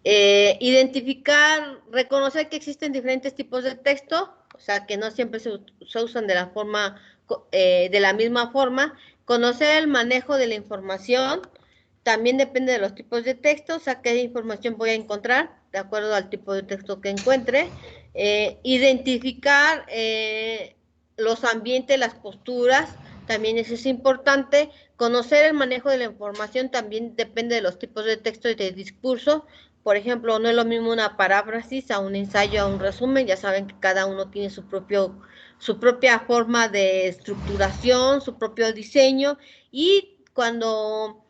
Identificar, reconocer que existen diferentes tipos de texto, o sea, que no siempre se usan de la misma forma. Conocer el manejo de la información, también depende de los tipos de texto, o sea, qué información voy a encontrar, de acuerdo al tipo de texto que encuentre. Identificar los ambientes, las posturas, también eso es importante. Conocer el manejo de la información también depende de los tipos de texto y de discurso. Por ejemplo, no es lo mismo una paráfrasis a un ensayo, a un resumen. Ya saben que cada uno tiene su propia forma de estructuración, su propio diseño. Y cuando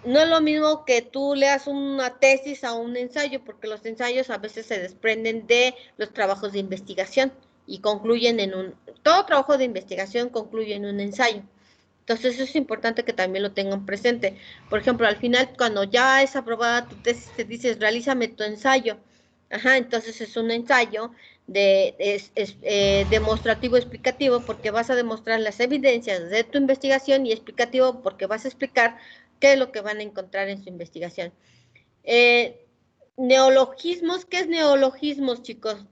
no es lo mismo que tú leas una tesis a un ensayo, porque los ensayos a veces se desprenden de los trabajos de investigación y concluyen todo trabajo de investigación concluye en un ensayo. Entonces eso es importante que también lo tengan presente. Por ejemplo, al final, cuando ya es aprobada tu tesis, te dices, realízame tu ensayo. Ajá, entonces es un ensayo demostrativo explicativo porque vas a demostrar las evidencias de tu investigación y explicativo porque vas a explicar qué es lo que van a encontrar en su investigación. Neologismos, ¿qué es neologismos, chicos?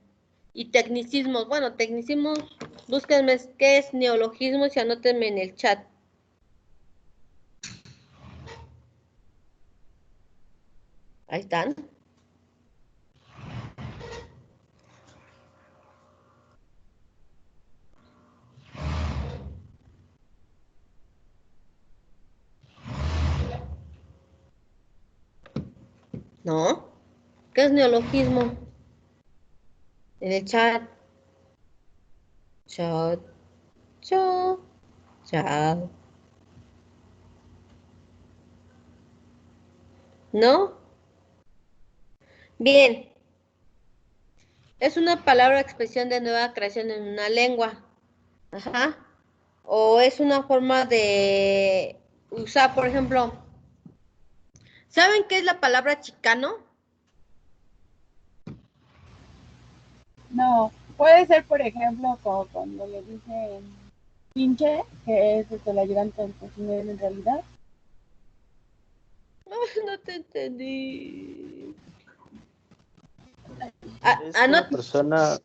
Y tecnicismos, bueno, tecnicismos, búsquenme qué es neologismos y anótenme en el chat. Ahí están. ¿No? ¿Qué es neologismo? En el chat. Chat. Chat. Chat. ¿No? Bien. Es una palabra o expresión de nueva creación en una lengua. Ajá. O es una forma de usar, por ejemplo, ¿saben qué es la palabra chicano? No, puede ser, por ejemplo, como cuando le dicen pinche, que es el ayudante del cocinero en realidad. No te entendí. Es una persona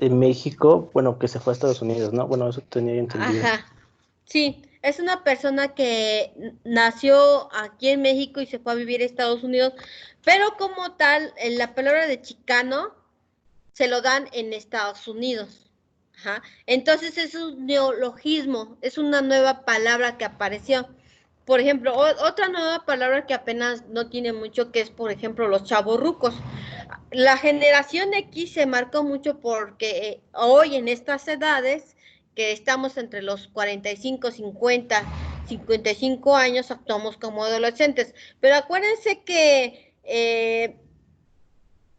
de México, bueno, que se fue a Estados Unidos, ¿no? Bueno, eso tenía yo entendido. Ajá, sí, es una persona que nació aquí en México y se fue a vivir a Estados Unidos, pero como tal, la palabra de chicano se lo dan en Estados Unidos. Ajá. Entonces es un neologismo, es una nueva palabra que apareció. Por ejemplo, otra nueva palabra que apenas no tiene mucho, que es, por ejemplo, los chavorrucos. La generación X se marcó mucho porque hoy en estas edades, que estamos entre los 45, 50, 55 años, actuamos como adolescentes. Pero acuérdense que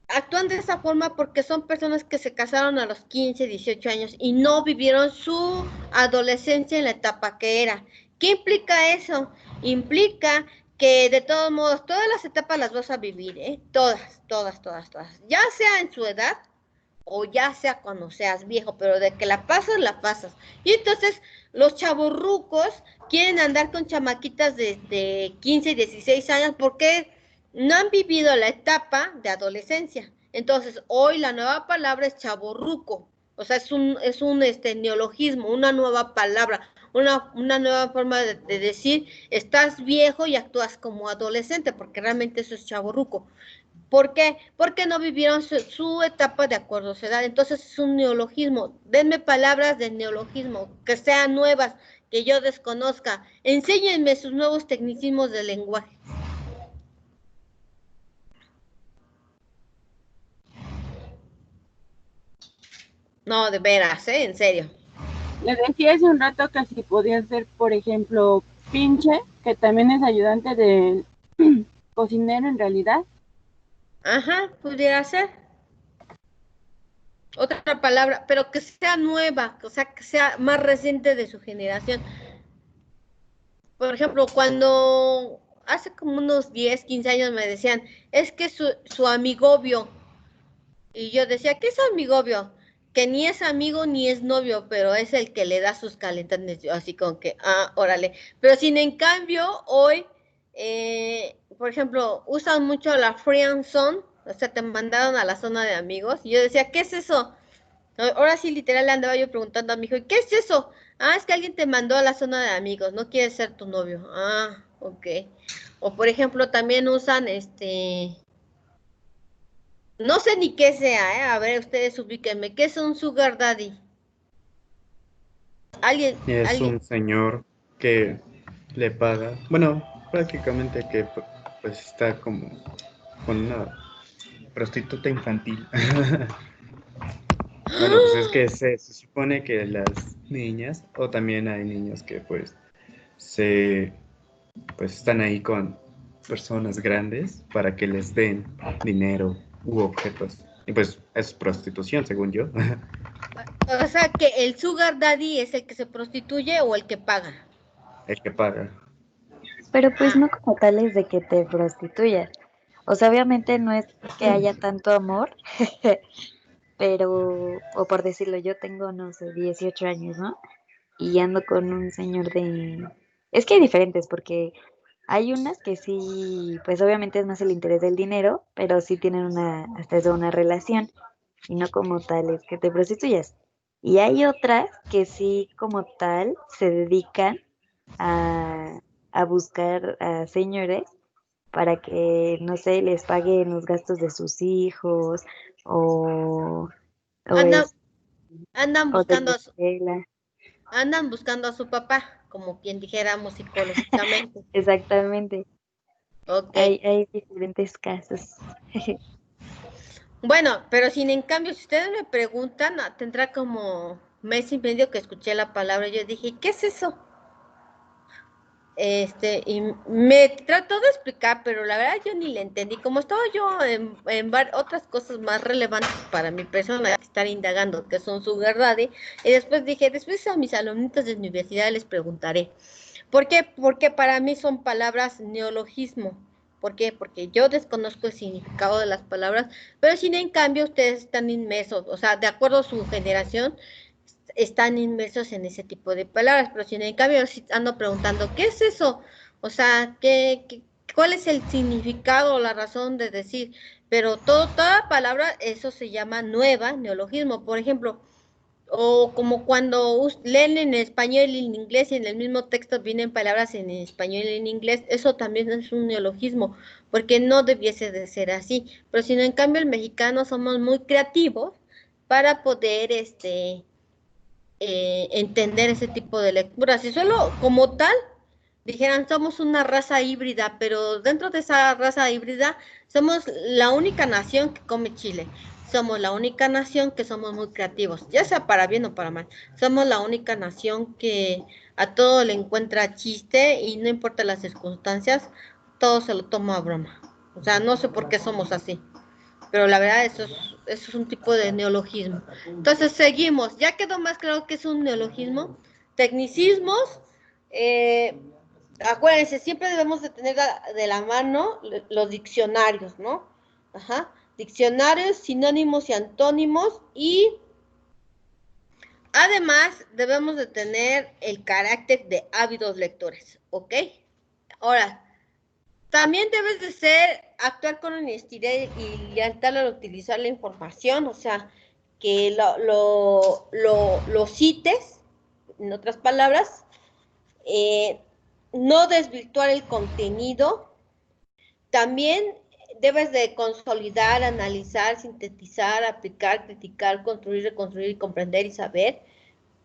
actúan de esa forma porque son personas que se casaron a los 15, 18 años y no vivieron su adolescencia en la etapa que era. ¿Qué implica eso? Implica que de todos modos todas las etapas las vas a vivir, ¿eh? Todas, todas, todas, todas. Ya sea en su edad o ya sea cuando seas viejo, pero de que la pasas, la pasas. Y entonces los chavorrucos quieren andar con chamaquitas de 15 y 16 años porque no han vivido la etapa de adolescencia. Entonces, hoy la nueva palabra es chavorruco. O sea, es un neologismo, una nueva palabra, una nueva forma de decir, estás viejo y actúas como adolescente, porque realmente eso es chavorruco. ¿Por qué? Porque no vivieron su etapa de acuerdo a su edad. Entonces es un neologismo. Denme palabras de neologismo, que sean nuevas, que yo desconozca. Enséñenme sus nuevos tecnicismos de lenguaje. No, de veras, en serio. Le decía hace un rato que si podía ser, por ejemplo, pinche, que también es ayudante del cocinero en realidad. Ajá, pudiera ser. Otra palabra, pero que sea nueva, o sea, que sea más reciente de su generación. Por ejemplo, cuando hace como unos 10, 15 años me decían, es que su amigobio. Y yo decía, ¿qué es amigobio? Que ni es amigo ni es novio, pero es el que le da sus calentones, así como que, órale. Pero sin en cambio, hoy, por ejemplo, usan mucho la friendzone, o sea, te mandaron a la zona de amigos, y yo decía, ¿qué es eso? Ahora sí, literal, le andaba yo preguntando a mi hijo, ¿qué es eso? Es que alguien te mandó a la zona de amigos, no quiere ser tu novio. Ok. O por ejemplo, también usan no sé ni qué sea, ¿eh? A ver, ustedes ubíquenme. ¿Qué es un sugar daddy? Es Alguien. un señor que le paga, bueno, prácticamente que pues está como con una prostituta infantil. Bueno, pues es que se supone que las niñas, o también hay niños que pues pues están ahí con personas grandes para que les den dinero u objetos. Y pues es prostitución, según yo. O sea, que el sugar daddy es el que se prostituye o el que paga. El que paga. Pero pues no como tal es de que te prostituyas. O sea, obviamente no es que haya tanto amor, pero, o por decirlo, yo tengo, no sé, 18 años, ¿no? Y ando con un señor de... Es que hay diferentes, porque hay unas que sí, pues obviamente es más el interés del dinero, pero sí tienen hasta eso una relación, y no como tal es que te prostituyas. Y hay otras que sí como tal se dedican a, a buscar a señores para que, no sé, les paguen los gastos de sus hijos o, o, Andan, es, andan o de la buscando escuela. andan buscando a su papá, como quien dijéramos psicológicamente. Exactamente. Ok. Hay diferentes casos. Bueno, pero sin en cambio, si ustedes me preguntan, tendrá como mes y medio que escuché la palabra. Yo dije, ¿qué es eso? Y me trató de explicar, pero la verdad yo ni le entendí. Como estaba yo en otras cosas más relevantes para mi persona que estar indagando, que son Sugar Daddy, y después dije, después a mis alumnitos de universidad les preguntaré. ¿Por qué? Porque para mí son palabras neologismo. ¿Por qué? Porque yo desconozco el significado de las palabras, pero sin en cambio ustedes están inmersos, o sea, de acuerdo a su generación, están inmersos en ese tipo de palabras, pero si en cambio si ando preguntando, ¿qué es eso? O sea, ¿cuál es el significado o la razón de decir? Pero toda palabra, eso se llama nueva, neologismo. Por ejemplo, o como cuando leen en español y en inglés y en el mismo texto vienen palabras en español y en inglés, eso también es un neologismo, porque no debiese de ser así. Pero si no, en cambio, el mexicano somos muy creativos para poder entender ese tipo de lecturas. Si solo como tal dijeran somos una raza híbrida, pero dentro de esa raza híbrida somos la única nación que come chile. Somos la única nación que somos muy creativos, ya sea para bien o para mal. Somos la única nación que a todo le encuentra chiste y no importa las circunstancias, todo se lo toma a broma. O sea, no sé por qué somos así, pero la verdad eso es un tipo de neologismo. Entonces seguimos, ya quedó más claro que es un neologismo. Tecnicismos, acuérdense, siempre debemos de tener de la mano los diccionarios, ¿no? Ajá, diccionarios, sinónimos y antónimos, y además debemos de tener el carácter de ávidos lectores, ¿ok? Ahora, también debes de actuar con honestidad y lealtad al utilizar la información, o sea, que lo cites, en otras palabras, no desvirtuar el contenido. También debes de consolidar, analizar, sintetizar, aplicar, criticar, construir, reconstruir, comprender y saber,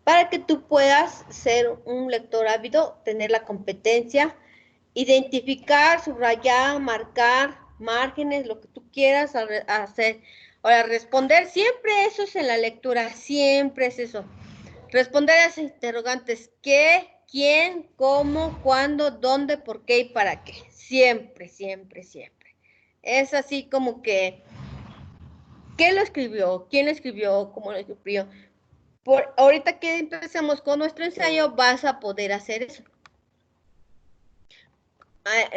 para que tú puedas ser un lector ávido, tener la competencia, identificar, subrayar, marcar márgenes, lo que tú quieras hacer. Ahora, responder, siempre eso es en la lectura, siempre es eso. Responder a esos interrogantes, ¿qué, quién, cómo, cuándo, dónde, por qué y para qué? Siempre, siempre, siempre. Es así como que, ¿qué lo escribió? ¿Quién lo escribió? ¿Cómo lo escribió? Ahorita que empecemos con nuestro ensayo, vas a poder hacer eso.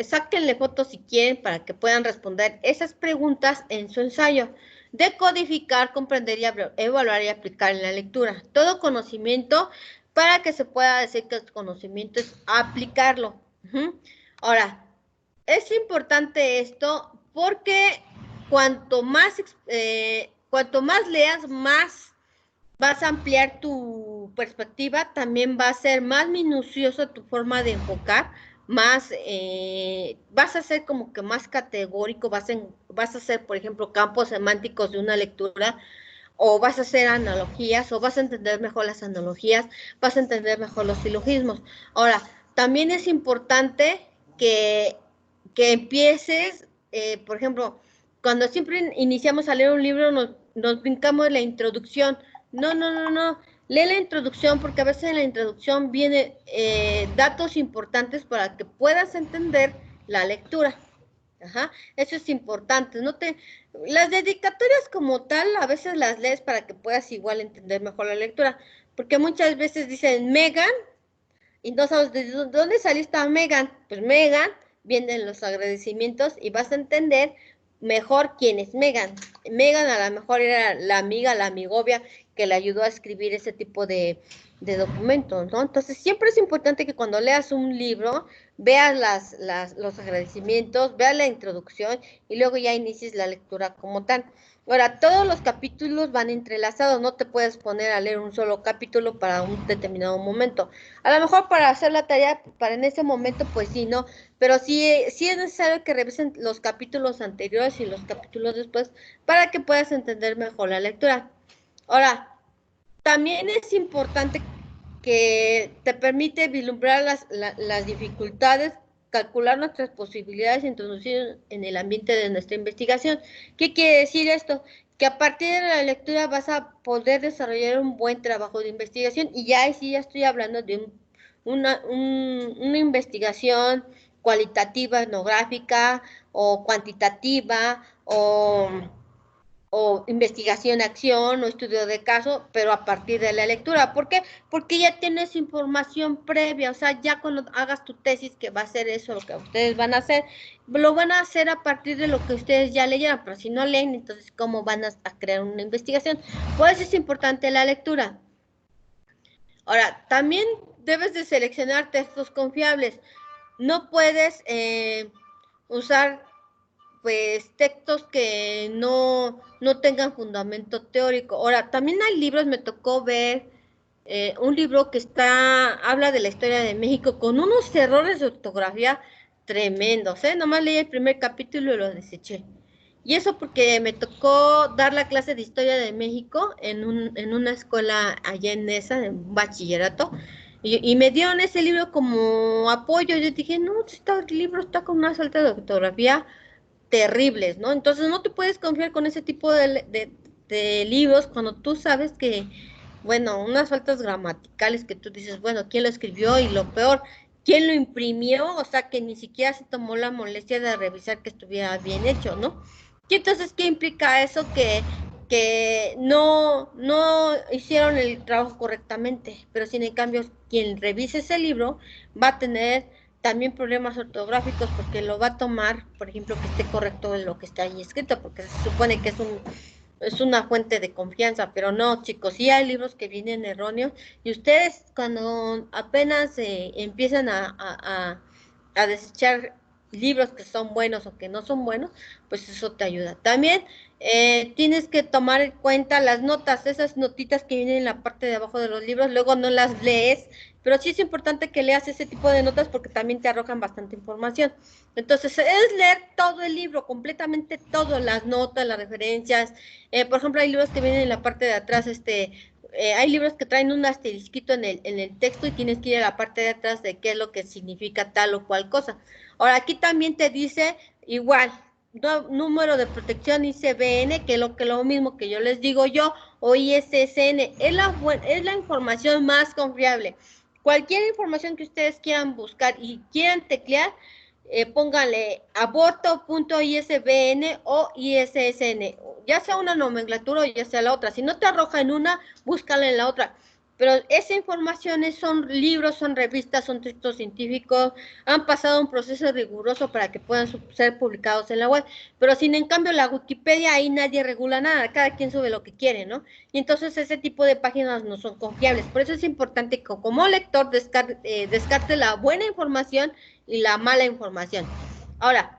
Sáquenle fotos si quieren para que puedan responder esas preguntas en su ensayo. Decodificar, comprender y evaluar y aplicar en la lectura. Todo conocimiento para que se pueda decir que el conocimiento es aplicarlo. Ahora, es importante esto porque cuanto más leas, más vas a ampliar tu perspectiva, también va a ser más minuciosa tu forma de enfocar, más, vas a ser como que más categórico, vas a hacer, por ejemplo, campos semánticos de una lectura, o vas a hacer analogías, o vas a entender mejor las analogías, vas a entender mejor los silogismos. Ahora, también es importante que empieces, por ejemplo, cuando siempre iniciamos a leer un libro, nos brincamos la introducción. No. Lee la introducción, porque a veces en la introducción viene datos importantes para que puedas entender la lectura. Ajá, eso es importante. Las dedicatorias como tal, a veces las lees para que puedas igual entender mejor la lectura, porque muchas veces dicen Megan y no sabes de dónde salió esta Megan. Pues Megan, vienen los agradecimientos y vas a entender mejor quién es Megan. Megan a lo mejor era la amiga, la amigovia que le ayudó a escribir ese tipo de documentos, ¿no? Entonces siempre es importante que cuando leas un libro veas los agradecimientos, veas la introducción y luego ya inicies la lectura como tal. Ahora, todos los capítulos van entrelazados, no te puedes poner a leer un solo capítulo para un determinado momento. A lo mejor para hacer la tarea, para en ese momento, pues sí, ¿no? Pero sí es necesario que revisen los capítulos anteriores y los capítulos después para que puedas entender mejor la lectura. Ahora, también es importante que te permite vislumbrar las dificultades, calcular nuestras posibilidades, introducir en el ambiente de nuestra investigación. ¿Qué quiere decir esto? Que a partir de la lectura vas a poder desarrollar un buen trabajo de investigación, y ya sí ya estoy hablando de una investigación cualitativa, etnográfica, o cuantitativa, o investigación-acción o estudio de caso, pero a partir de la lectura. ¿Por qué? Porque ya tienes información previa, o sea, ya cuando hagas tu tesis, que va a ser eso lo que ustedes van a hacer, lo van a hacer a partir de lo que ustedes ya leyeron, pero si no leen, entonces, ¿cómo van a crear una investigación? Por eso es importante la lectura. Ahora, también debes de seleccionar textos confiables. No puedes usar pues textos que no tengan fundamento teórico. Ahora, también hay libros, me tocó ver un libro que habla de la historia de México con unos errores de ortografía tremendos, nomás leí el primer capítulo y lo deseché. Y eso porque me tocó dar la clase de historia de México en una escuela allá en Nesa, en un bachillerato, y me dieron ese libro como apoyo. Yo dije, no, este libro está con una falta de ortografía terribles, ¿no? Entonces no te puedes confiar con ese tipo de libros cuando tú sabes que, bueno, unas faltas gramaticales que tú dices, bueno, ¿quién lo escribió? Y lo peor, ¿quién lo imprimió? O sea, que ni siquiera se tomó la molestia de revisar que estuviera bien hecho, ¿no? Y entonces, ¿qué implica eso? Que no hicieron el trabajo correctamente, pero sin en cambio, quien revise ese libro va a tener también problemas ortográficos porque lo va a tomar, por ejemplo, que esté correcto en lo que está ahí escrito, porque se supone que es una fuente de confianza, pero no, chicos, sí hay libros que vienen erróneos y ustedes cuando apenas empiezan a desechar libros que son buenos o que no son buenos, pues eso te ayuda. También tienes que tomar en cuenta las notas, esas notitas que vienen en la parte de abajo de los libros, luego no las lees, pero sí es importante que leas ese tipo de notas porque también te arrojan bastante información. Entonces, es leer todo el libro, completamente todo, las notas, las referencias. Por ejemplo, hay libros que vienen en la parte de atrás, hay libros que traen un asterisquito en el texto y tienes que ir a la parte de atrás de qué es lo que significa tal o cual cosa. Ahora, aquí también te dice igual, número de protección ICBN, que lo mismo que yo les digo yo, o ISSN, es la información más confiable. Cualquier información que ustedes quieran buscar y quieran teclear, pónganle aborto.isbn o ISSN, ya sea una nomenclatura o ya sea la otra. Si no te arroja en una, búscala en la otra. Pero esa información son libros, son revistas, son textos científicos, han pasado un proceso riguroso para que puedan ser publicados en la web. Pero sin en cambio la Wikipedia, ahí nadie regula nada, cada quien sube lo que quiere, ¿no? Y entonces ese tipo de páginas no son confiables. Por eso es importante que como lector descarte la buena información y la mala información. Ahora,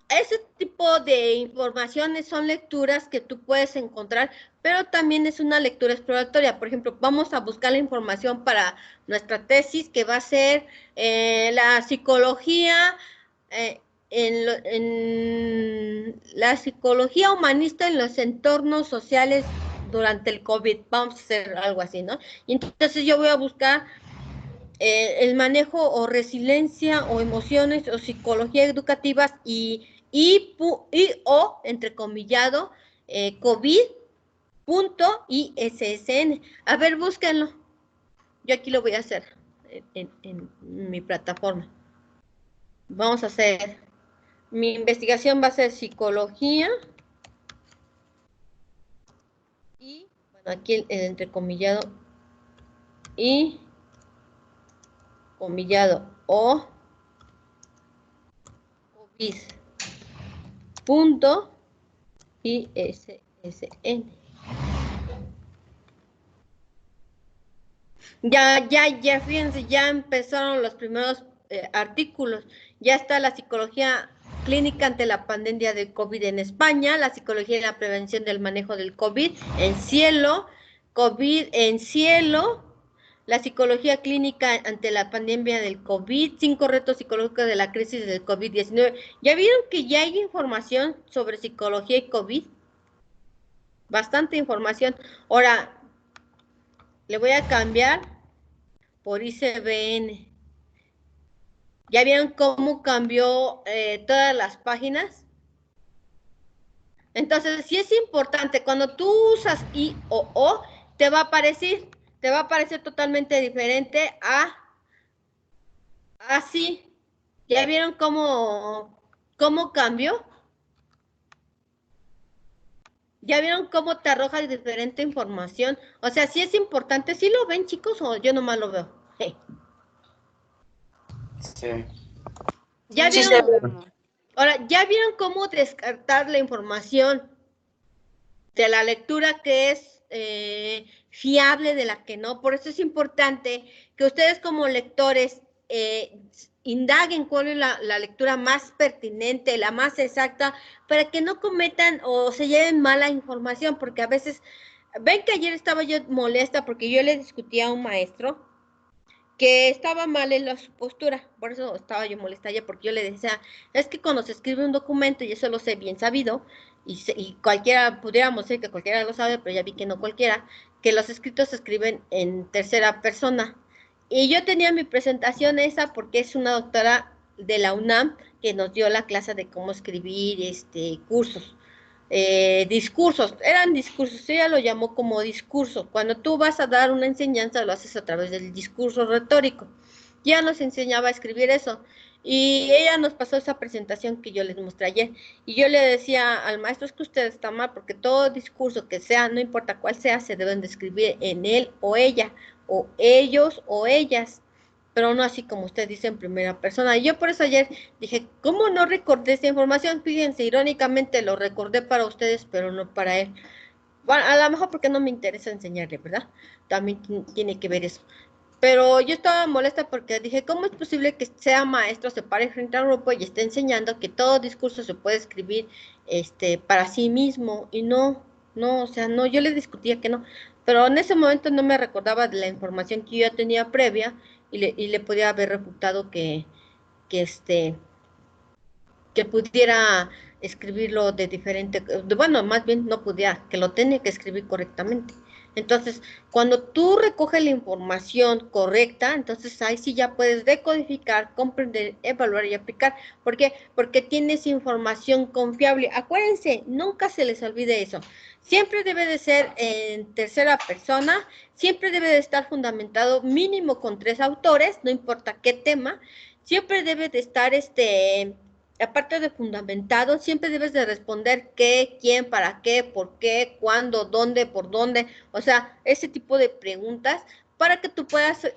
ese tipo de informaciones son lecturas que tú puedes encontrar, pero también es una lectura exploratoria. Por ejemplo, vamos a buscar la información para nuestra tesis, que va a ser la psicología, en la psicología humanista en los entornos sociales durante el COVID. Vamos a hacer algo así, ¿no? Y entonces yo voy a buscar el manejo o resiliencia o emociones o psicología educativas o entrecomillado COVID.issn. A ver, búsquenlo. Yo aquí lo voy a hacer en mi plataforma. Vamos a hacer, mi investigación va a ser psicología y, bueno, aquí el entrecomillado y comillado o COVID.issn. Ya, fíjense, ya empezaron los primeros artículos. Ya está la psicología clínica ante la pandemia del COVID en España, la psicología y la prevención del manejo del COVID en cielo, COVID en cielo, la psicología clínica ante la pandemia del COVID, 5 retos psicológicos de la crisis del COVID-19. ¿Ya vieron que ya hay información sobre psicología y COVID? Bastante información. Ahora, le voy a cambiar por ICBN. ¿Ya vieron cómo cambió todas las páginas? Entonces, sí es importante, cuando tú usas I o O, te va a aparecer totalmente diferente a así. ¿Ya vieron cómo cambió? ¿Ya vieron cómo te arroja diferente información? O sea, sí es importante. ¿Sí lo ven, chicos, o yo nomás lo veo? Hey. Sí. ¿Ya Sí, vieron? Ahora, ¿ya vieron cómo descartar la información de la lectura que es fiable de la que no. Por eso es importante que ustedes como lectores indaguen cuál es la lectura más pertinente, la más exacta, para que no cometan o se lleven mala información, porque a veces, ven que ayer estaba yo molesta porque yo le discutí a un maestro que estaba mal en su postura, por eso estaba yo molesta ayer, porque yo le decía, es que cuando se escribe un documento, y eso lo sé bien sabido, y cualquiera, pudiéramos decir que cualquiera lo sabe, pero ya vi que no cualquiera, que los escritos se escriben en tercera persona. Y yo tenía mi presentación esa porque es una doctora de la UNAM que nos dio la clase de cómo escribir cursos. Discursos, eran discursos, ella lo llamó como discurso. Cuando tú vas a dar una enseñanza, lo haces a través del discurso retórico. Ya nos enseñaba a escribir eso. Y ella nos pasó esa presentación que yo les mostré ayer. Y yo le decía al maestro, es que usted está mal, porque todo discurso que sea, no importa cuál sea, se deben de escribir en él o ella, o ellos o ellas, pero no así como usted dice en primera persona. Y yo por eso ayer dije, ¿cómo no recordé esta información? Fíjense, irónicamente lo recordé para ustedes, pero no para él. Bueno, a lo mejor porque no me interesa enseñarle, ¿verdad? También tiene que ver eso. Pero yo estaba molesta porque dije, ¿cómo es posible que sea maestro, se pare frente a un grupo y esté enseñando que todo discurso se puede escribir para sí mismo? Y no, o sea, no, yo le discutía que no. Pero en ese momento no me recordaba de la información que yo ya tenía previa y le podía haber refutado que, que pudiera escribirlo de diferente, bueno, más bien no pudiera, que lo tenía que escribir correctamente. Entonces, cuando tú recoges la información correcta, entonces ahí sí ya puedes decodificar, comprender, evaluar y aplicar. ¿Por qué? Porque tienes información confiable. Acuérdense, nunca se les olvide eso. Siempre debe de ser en tercera persona, siempre debe de estar fundamentado mínimo con 3 autores, no importa qué tema, siempre debe de estar aparte de fundamentado, siempre debes de responder qué, quién, para qué, por qué, cuándo, dónde, por dónde, o sea, ese tipo de preguntas para que tú puedas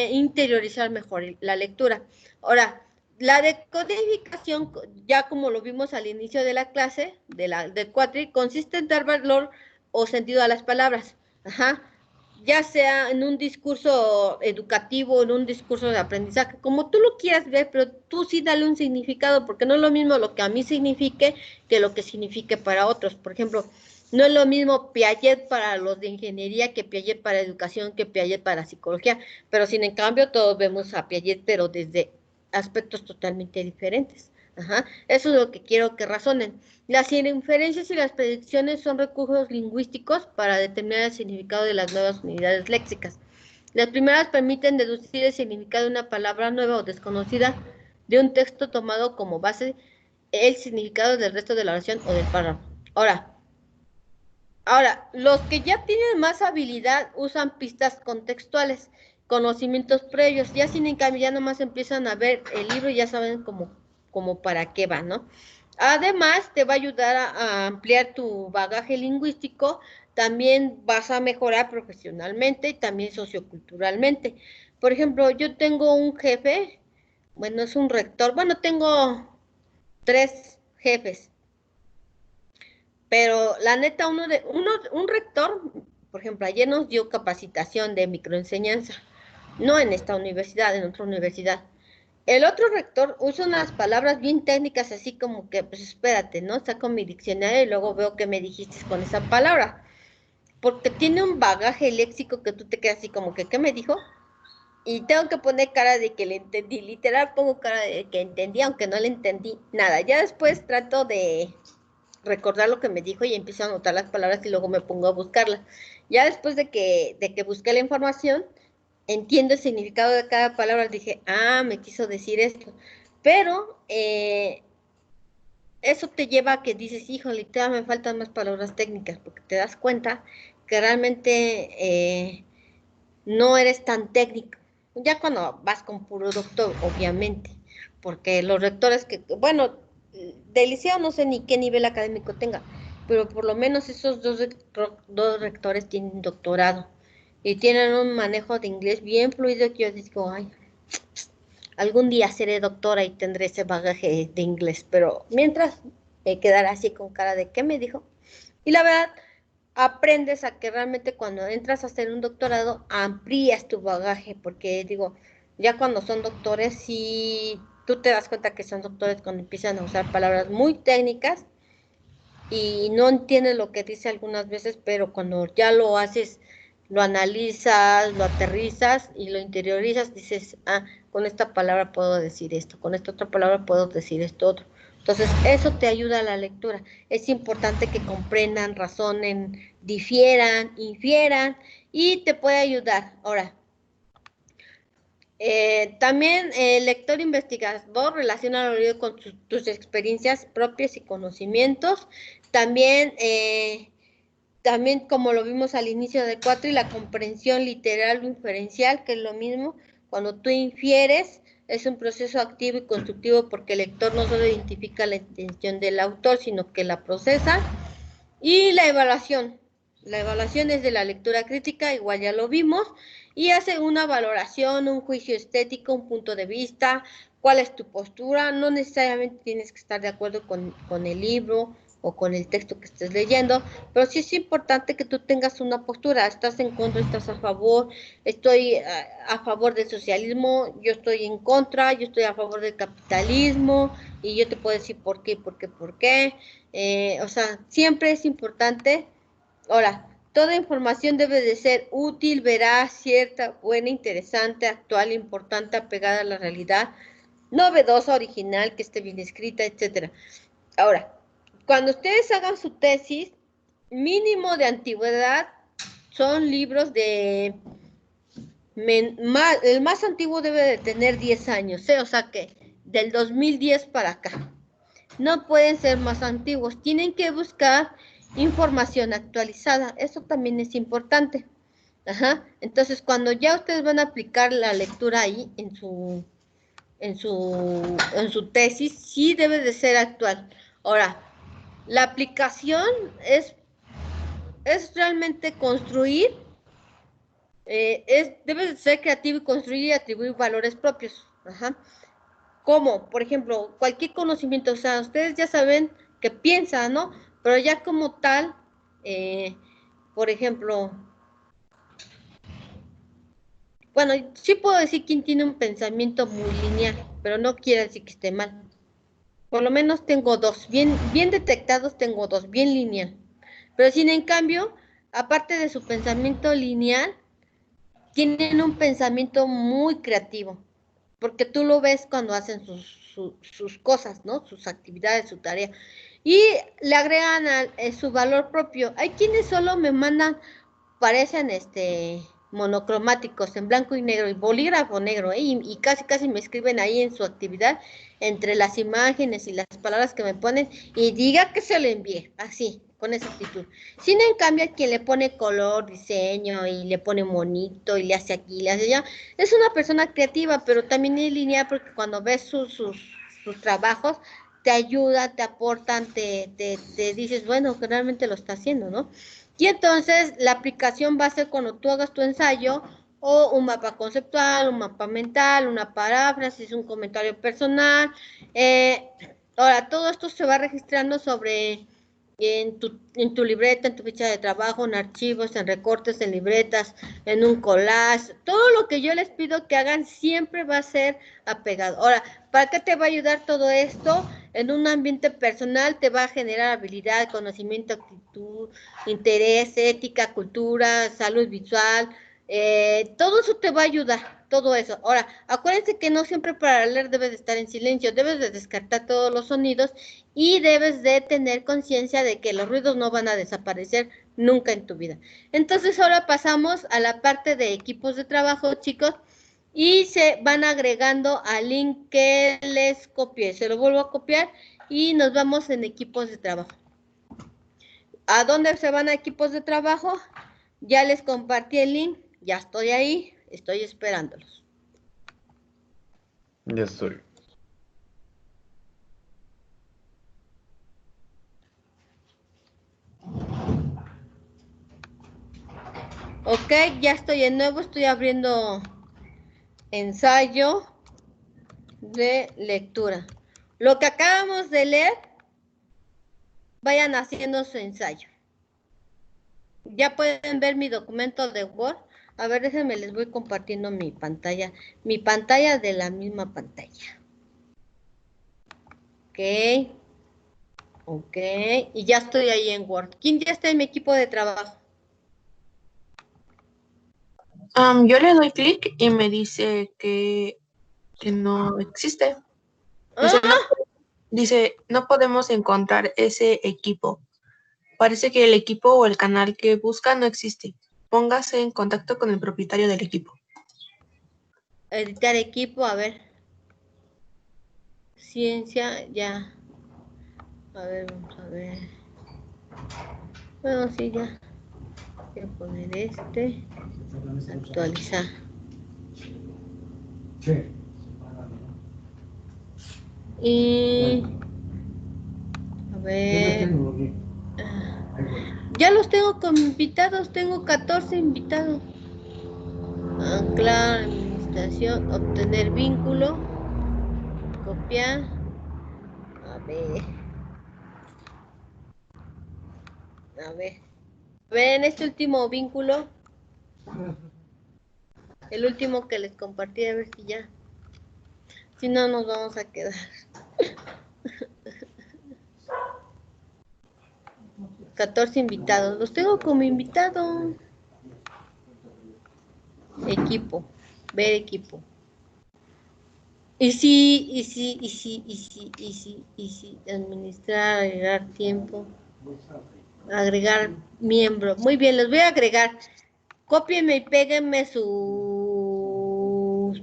interiorizar mejor la lectura. Ahora, la decodificación, ya como lo vimos al inicio de la clase, del cuatri, consiste en dar valor o sentido a las palabras. Ajá, ya sea en un discurso educativo, en un discurso de aprendizaje, como tú lo quieras ver, pero tú sí dale un significado, porque no es lo mismo lo que a mí signifique que lo que signifique para otros. Por ejemplo, no es lo mismo Piaget para los de ingeniería que Piaget para educación, que Piaget para psicología, pero sin en cambio todos vemos a Piaget, pero desde aspectos totalmente diferentes. Ajá. Eso es lo que quiero que razonen. Las inferencias y las predicciones son recursos lingüísticos para determinar el significado de las nuevas unidades léxicas. Las primeras permiten deducir el significado de una palabra nueva o desconocida de un texto tomado como base el significado del resto de la oración o del párrafo. Ahora, los que ya tienen más habilidad usan pistas contextuales, conocimientos previos, ya sin en cambio ya nomás empiezan a ver el libro y ya saben como para qué va, ¿no? Además, te va a ayudar a ampliar tu bagaje lingüístico, también vas a mejorar profesionalmente y también socioculturalmente. Por ejemplo, yo tengo un jefe, bueno, es un rector, bueno, tengo 3 jefes, pero la neta, un rector, por ejemplo, ayer nos dio capacitación de microenseñanza, no en esta universidad, en otra universidad. El otro rector usa unas palabras bien técnicas, así como que, pues espérate, ¿no? Saco mi diccionario y luego veo qué me dijiste con esa palabra. Porque tiene un bagaje léxico que tú te quedas así como que, ¿qué me dijo? Y tengo que poner cara de que le entendí, literal pongo cara de que entendí, aunque no le entendí nada. Ya después trato de recordar lo que me dijo y empiezo a anotar las palabras y luego me pongo a buscarlas. Ya después de que busqué la información, entiendo el significado de cada palabra, dije, me quiso decir esto. Pero eso te lleva a que dices, híjole, todavía me faltan más palabras técnicas, porque te das cuenta que realmente no eres tan técnico. Ya cuando vas con puro doctor, obviamente, porque los rectores que, bueno, del liceo no sé ni qué nivel académico tenga, pero por lo menos esos dos rectores tienen doctorado y tienen un manejo de inglés bien fluido que yo digo, ay, algún día seré doctora y tendré ese bagaje de inglés, pero mientras me quedará así con cara de ¿qué me dijo? Y la verdad, aprendes a que realmente cuando entras a hacer un doctorado amplías tu bagaje, porque digo, ya cuando son doctores, sí, tú te das cuenta que son doctores cuando empiezan a usar palabras muy técnicas y no entiendes lo que dice algunas veces, pero cuando ya lo haces, lo analizas, lo aterrizas y lo interiorizas, dices, ah, con esta palabra puedo decir esto, con esta otra palabra puedo decir esto otro. Entonces, eso te ayuda a la lectura. Es importante que comprendan, razonen, difieran, infieran y te puede ayudar. Ahora, también el lector investigador relaciona lo leído con tus experiencias propias y conocimientos. También, también como lo vimos al inicio de 4, y la comprensión literal o inferencial, que es lo mismo, cuando tú infieres, es un proceso activo y constructivo porque el lector no solo identifica la intención del autor, sino que la procesa. Y la evaluación es de la lectura crítica, igual ya lo vimos, y hace una valoración, un juicio estético, un punto de vista, cuál es tu postura, no necesariamente tienes que estar de acuerdo con el libro o con el texto que estés leyendo, pero sí es importante que tú tengas una postura, estás en contra, estás a favor, estoy a favor del socialismo, yo estoy en contra, yo estoy a favor del capitalismo, y yo te puedo decir por qué, por qué, o sea, siempre es importante. Ahora, toda información debe de ser útil, veraz, cierta, buena, interesante, actual, importante, apegada a la realidad, novedosa, original, que esté bien escrita, etcétera. Ahora, cuando ustedes hagan su tesis, mínimo de antigüedad son libros de... el más antiguo debe de tener 10 años, o sea que del 2010 para acá. No pueden ser más antiguos, tienen que buscar información actualizada, eso también es importante. Ajá. Entonces, cuando ya ustedes van a aplicar la lectura ahí en su tesis, sí debe de ser actual. Ahora, la aplicación es realmente construir, debe de ser creativo y construir y atribuir valores propios. Ajá. ¿Cómo? Por ejemplo, cualquier conocimiento, o sea, ustedes ya saben que piensan, ¿no? Pero ya como tal, eh, por ejemplo, bueno, sí puedo decir quién tiene un pensamiento muy lineal, pero no quiere decir que esté mal. Por lo menos tengo dos, bien detectados tengo dos, bien lineal. Pero sin en cambio, aparte de su pensamiento lineal, tienen un pensamiento muy creativo, porque tú lo ves cuando hacen sus cosas, ¿no? Sus actividades, su tarea. Y le agregan su valor propio. Hay quienes solo me mandan, parecen monocromáticos en blanco y negro y bolígrafo negro, y casi me escriben ahí en su actividad entre las imágenes y las palabras que me ponen y diga que se lo envíe, así, con esa actitud. Sin en cambio, a quien le pone color, diseño y le pone monito y le hace aquí, le hace allá, es una persona creativa, pero también es lineal porque cuando ves sus trabajos, te ayuda, te aportan, te dices, bueno, que realmente lo está haciendo, ¿no? Y entonces la aplicación va a ser cuando tú hagas tu ensayo o un mapa conceptual, un mapa mental, una paráfrasis, un comentario personal. Ahora, todo esto se va registrando sobre en tu libreta, en tu ficha de trabajo, en archivos, en recortes, en libretas, en un collage. Todo lo que yo les pido que hagan siempre va a ser apegado. Ahora, ¿para qué te va a ayudar todo esto? En un ambiente personal te va a generar habilidad, conocimiento, actitud, interés, ética, cultura, salud visual, todo eso te va a ayudar, todo eso. Ahora, acuérdense que no siempre para leer debes de estar en silencio, debes de descartar todos los sonidos y debes de tener conciencia de que los ruidos no van a desaparecer nunca en tu vida. Entonces ahora pasamos a la parte de equipos de trabajo, chicos, y se van agregando al link que les copié. Se lo vuelvo a copiar y nos vamos en equipos de trabajo. ¿A dónde se van a equipos de trabajo? Ya les compartí el link, ya estoy ahí, estoy esperándolos. Ya estoy. Ok, ya estoy de nuevo, estoy abriendo ensayo de lectura. Lo que acabamos de leer, vayan haciendo su ensayo. Ya pueden ver mi documento de Word. A ver, déjenme, les voy compartiendo mi pantalla de la misma pantalla. Ok. Ok, y ya estoy ahí en Word. ¿Quién ya está en mi equipo de trabajo? Yo le doy clic y me dice que no existe. Dice ¡Ah! no podemos encontrar ese equipo. Parece que el equipo o el canal que busca no existe. Póngase en contacto con el propietario del equipo. Editar equipo, a ver. Ciencia, ya. A ver, vamos a ver. Bueno, sí, ya. Voy a poner este. Actualizar. Y... A ver... Ya los tengo como invitados, tengo 14 invitados. Anclar, administración, obtener vínculo, copiar. A ver. A ver. Ven este último vínculo. El último que les compartí, a ver si ya. Si no, nos vamos a quedar. $14 invitados. Los tengo como invitado. Equipo. Ver equipo. Y si, administrar, agregar tiempo. Agregar miembro. Muy bien, los voy a agregar. Cópienme y péguenme sus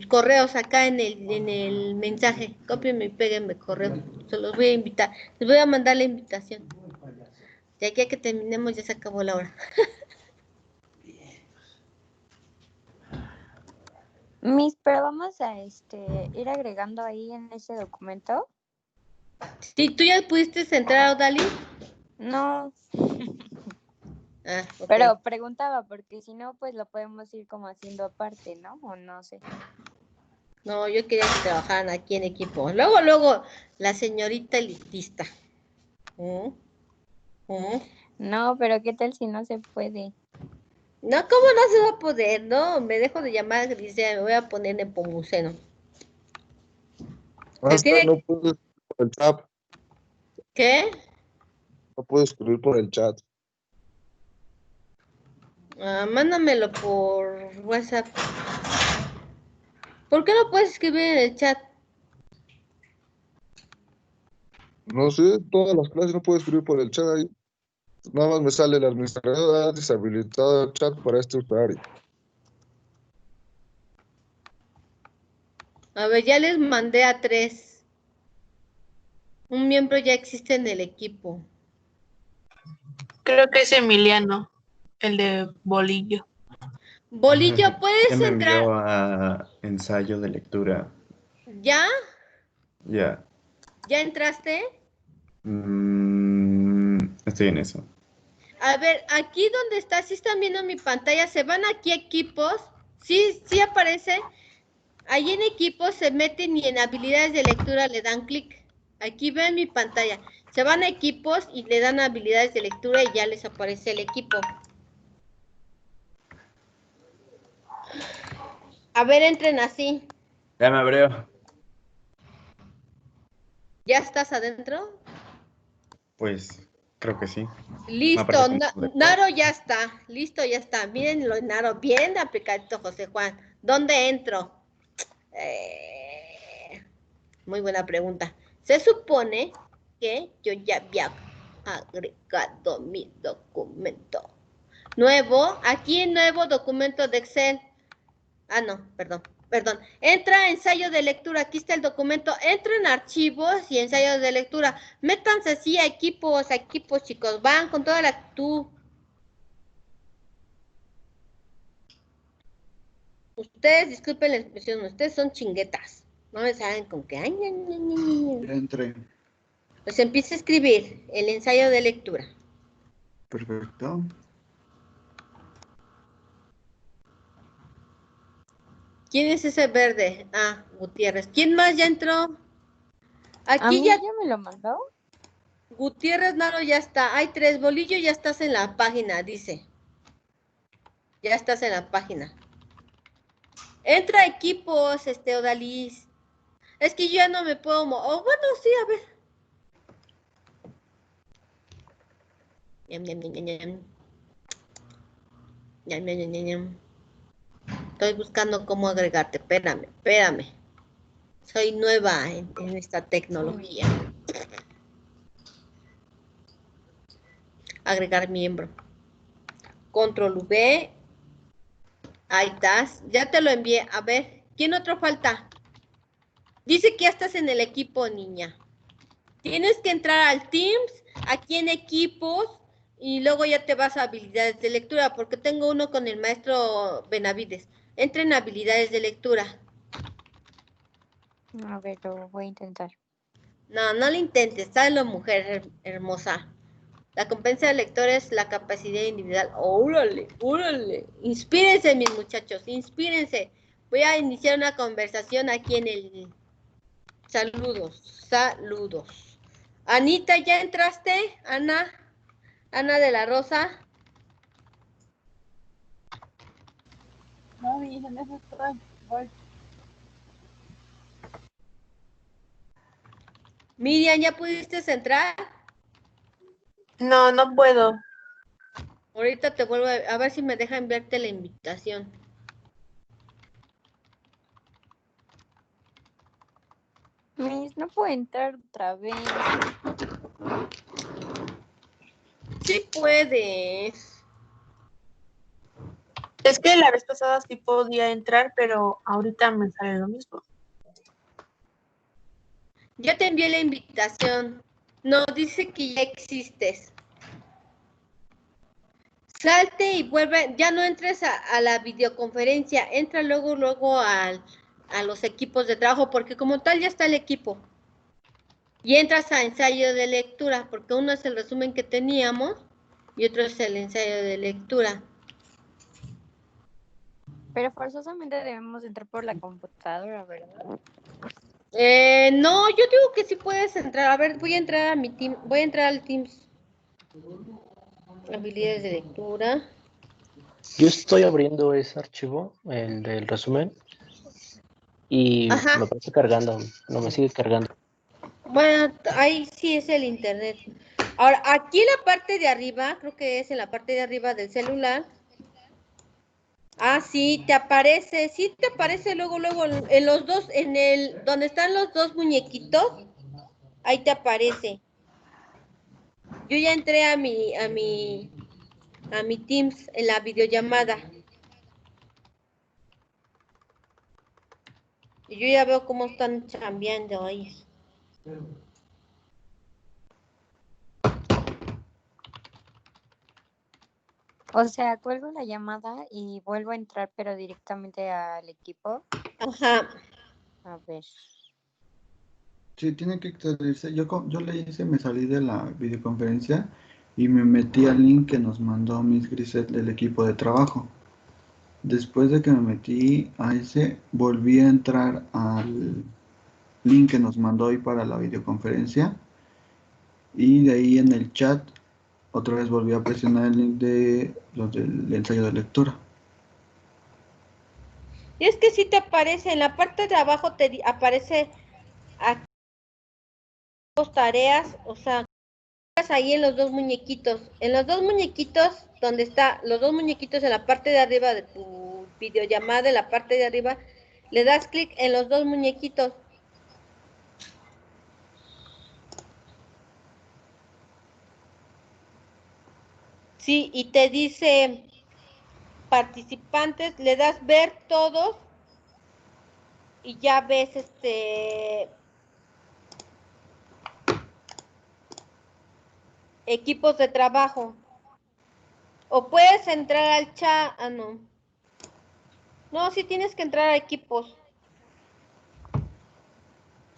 correos acá en el mensaje. Cópienme y péguenme correos. Se los voy a invitar. Les voy a mandar la invitación. De aquí a que terminemos ya se acabó la hora. Miss, pero vamos a ir agregando ahí en ese documento. Sí, ¿tú ya pudiste entrar, Odali? No, Ah, ok. pero preguntaba, porque si no, pues lo podemos ir como haciendo aparte, ¿no? O no sé. No, yo quería que trabajaran aquí en equipo. Luego, la señorita elitista. ¿Mm? ¿Mm? No, pero ¿qué tal si no se puede? No, ¿cómo no se va a poder? No, me dejo de llamar Grisea, me voy a poner Nepomuceno. Se Hasta tiene... no puedo escribir por el chat. ¿Qué? No puedo escribir por el chat. Mándamelo por WhatsApp. ¿Por qué no puedes escribir en el chat? No sé, todas las clases no puedo escribir por el chat ahí. Nada más me sale el administrador ha deshabilitado el chat para este usuario. A ver, ya les mandé a 3. Un miembro ya existe en el equipo. Creo que es Emiliano, el de Bolillo. Bolillo, ¿puedes Ya me entrar? envió a ensayo de lectura. ¿Ya? Ya. ¿Ya entraste? Estoy en eso. A ver, aquí donde está, si están viendo mi pantalla, se van aquí a equipos. Sí aparece. Ahí en equipos se meten y en habilidades de lectura le dan clic. Aquí ven mi pantalla. Se van a equipos y le dan habilidades de lectura y ya les aparece el equipo. A ver, entren así. Ya me abrió. ¿Ya estás adentro? Pues creo que sí. Me Listo, aparece como de Naro ya está. Listo, ya está. Mírenlo, Naro. Bien aplicadito, José Juan. ¿Dónde entro? Muy buena pregunta. Se supone que yo ya había agregado mi documento. Nuevo, aquí en nuevo documento de Excel. Ah, no, perdón. Entra a ensayo de lectura, aquí está el documento. Entra en archivos y ensayos de lectura. Métanse así a equipos, chicos. Van con toda la actitud. Ustedes, disculpen la expresión, ustedes son chinguetas. No me saben con qué. Ay, Ya entré. Pues empieza a escribir el ensayo de lectura. Perfecto. ¿Quién es ese verde? Ah, Gutiérrez. ¿Quién más ya entró? ¿A Aquí mí ya, ya me lo mandó? Gutiérrez, Naro ya está. Hay 3. Bolillo, ya estás en la página, dice. Ya estás en la página. Entra a equipos, Odalis. Es que yo ya no me puedo... Oh, bueno, sí, a ver. Ñam, ñam, ñam, ñam, ñam. Ñam, ñam, ñam, ñam, ñam. Estoy buscando cómo agregarte. Espérame. Soy nueva en esta tecnología. Agregar miembro. Control V. Ahí estás. Ya te lo envié. A ver, ¿quién otro falta? Dice que ya estás en el equipo, niña. Tienes que entrar al Teams, aquí en equipos, y luego ya te vas a habilidades de lectura, porque tengo uno con el maestro Benavides. Entra en habilidades de lectura. A ver, lo voy a intentar. No, no lo intentes, sabes, mujer hermosa. La competencia del lector es la capacidad individual. ¡Órale, órale! Inspírense, mis muchachos, inspírense. Voy a iniciar una conversación aquí en el... Saludos. Anita, ¿ya entraste? Ana de la Rosa. No, en eso estoy. Voy. Miriam, ¿ya pudiste entrar? No, no puedo. Ahorita te vuelvo a ver si me deja enviarte la invitación. Miss, no puedo entrar otra vez. Sí puedes. Es que la vez pasada sí podía entrar, pero ahorita me sale lo mismo. Ya te envié la invitación. No, dice que ya existes. Salte y vuelve, ya no entres a la videoconferencia, entra luego a los equipos de trabajo, porque como tal ya está el equipo. Y entras a ensayo de lectura, porque uno es el resumen que teníamos y otro es el ensayo de lectura. Pero forzosamente debemos entrar por la computadora, ¿verdad? No, yo digo que sí puedes entrar. A ver, voy a entrar a mi team, voy a entrar al Teams. Habilidades de lectura. Yo estoy abriendo ese archivo, el del resumen, y Ajá. me parece cargando, no me sigue cargando. Bueno, ahí sí es el internet. Ahora, aquí en la parte de arriba, creo que es en la parte de arriba del celular. Ah, sí te aparece luego en los dos, donde están los dos muñequitos, ahí te aparece. Yo ya entré a mi Teams en la videollamada. Y yo ya veo cómo están chambeando ahí. O sea, cuelgo la llamada y vuelvo a entrar, pero directamente al equipo. Ajá. A ver. Sí, tiene que salirse. Yo le hice, me salí de la videoconferencia y me metí al link que nos mandó Miss Grisette del equipo de trabajo. Después de que me metí a ese, volví a entrar al link que nos mandó hoy para la videoconferencia y de ahí en el chat otra vez volví a presionar el link de los del ensayo de lectura. Y es que sí te aparece, en la parte de abajo te aparece aquí tareas, o sea, ahí en los dos muñequitos. En los dos muñequitos, donde está los dos muñequitos en la parte de arriba de tu videollamada, en la parte de arriba, le das clic en los dos muñequitos. Sí, y te dice participantes, le das ver todos y ya ves equipos de trabajo. O puedes entrar al chat, no. No, sí tienes que entrar a equipos.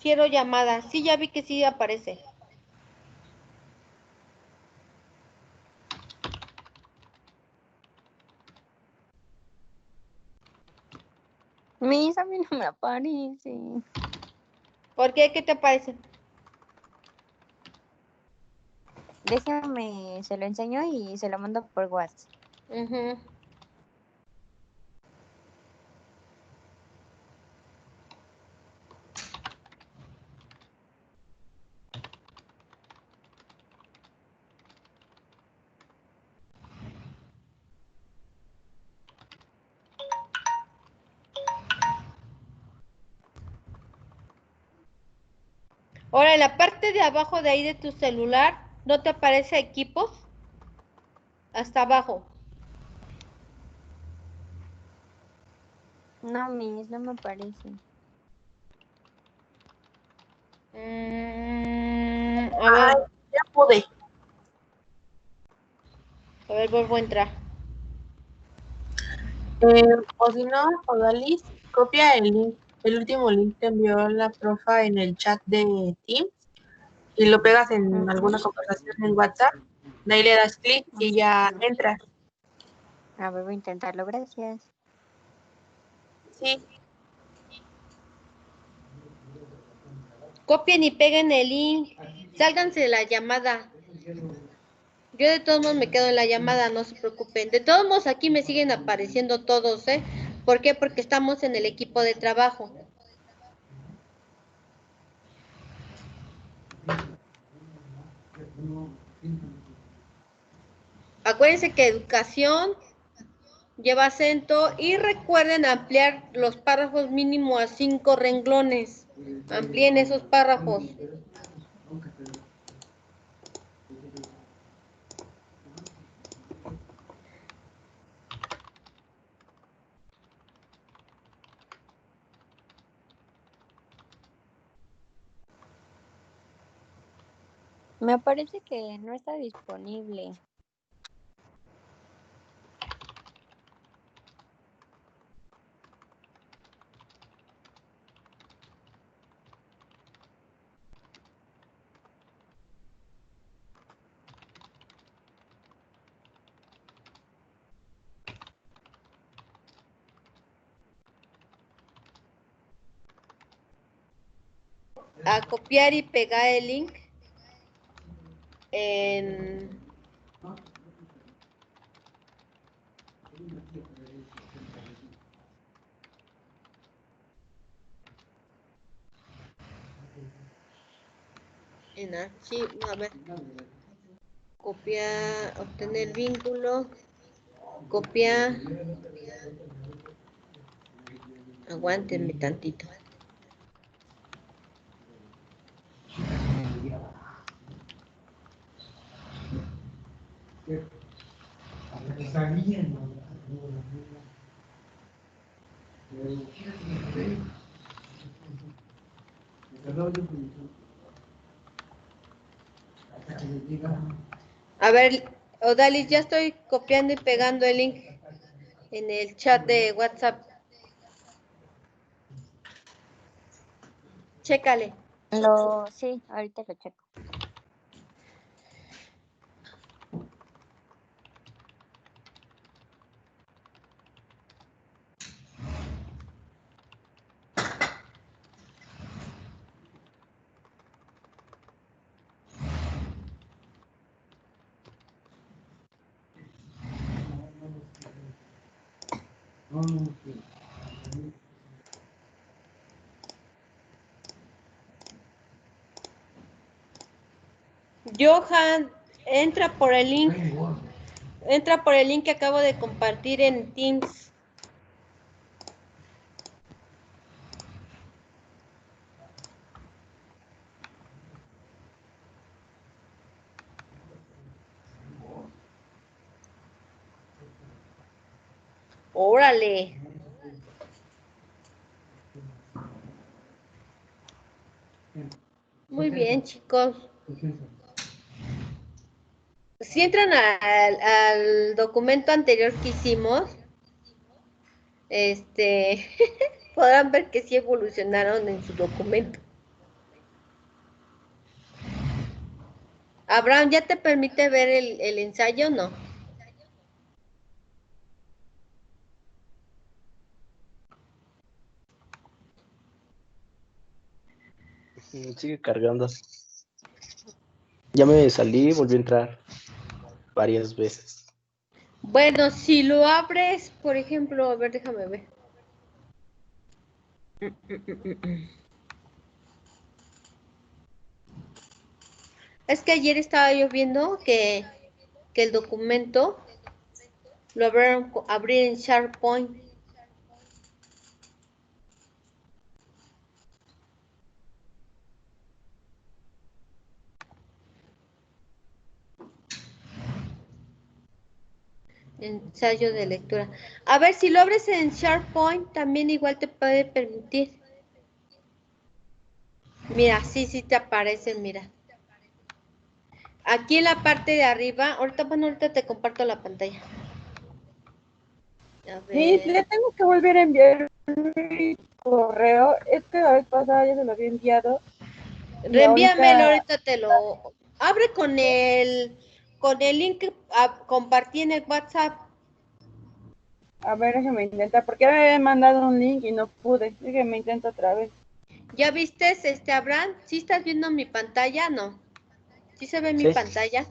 Cierro llamada. Sí, ya vi que sí aparece. Miss, a mí no me aparece. ¿Por qué? ¿Qué te aparece? Déjame, se lo enseño y se lo mando por WhatsApp. Ahora, en la parte de abajo de ahí de tu celular, ¿no te aparece equipos? Hasta abajo. No, Miss, no me parece. A ver, Ya pude. vuelvo a entrar. O si no, Odalis, copia el link, el último link que envió la profa en el chat de Teams y lo pegas en alguna conversación en WhatsApp. De ahí le das clic y ya entras. A ver, voy a intentarlo, gracias. Sí, Copien y peguen el link. Sálganse de la llamada. Yo de todos modos me quedo en la llamada, no se preocupen. De todos modos aquí me siguen apareciendo todos, ¿eh? ¿Por qué? Porque estamos en el equipo de trabajo. Acuérdense que educación lleva acento y recuerden ampliar los párrafos mínimo a 5 renglones. Amplíen esos párrafos. Me parece que no está disponible. A copiar y pegar el link en archivo, a ver, copiar, obtener vínculo, copiar, aguántenme tantito. A ver, Odalis, ya estoy copiando y pegando el link en el chat de WhatsApp. Chécale. Sí, ahorita lo checo. Johan, entra por el link. Entra por el link que acabo de compartir en Teams. Órale. Muy bien, chicos. Si entran al documento anterior que hicimos, podrán ver que sí evolucionaron en su documento. Abraham, ¿ya te permite ver el ensayo o no? Sigue cargando. Ya me salí y volví a entrar varias veces. Bueno, si lo abres, por ejemplo, a ver, déjame ver. Es que ayer estaba yo viendo que el documento lo abrir en SharePoint. Ensayo de lectura. A ver, si lo abres en SharePoint, también igual te puede permitir. Mira, sí te aparecen, mira. Aquí en la parte de arriba, ahorita te comparto la pantalla. A Sí, ver. le tengo que volver a enviar mi correo. Es que la vez pasada ya se lo había enviado. Y Reenvíamelo, ahorita, ahorita te lo... Abre con el link que compartí en el WhatsApp. a ver, déjame intentar, porque me habían mandado un link y no pude. Déjame intento otra vez. ¿Ya viste, Abraham? ¿Sí estás viendo mi pantalla? No. ¿Sí se ve mi Sí. pantalla?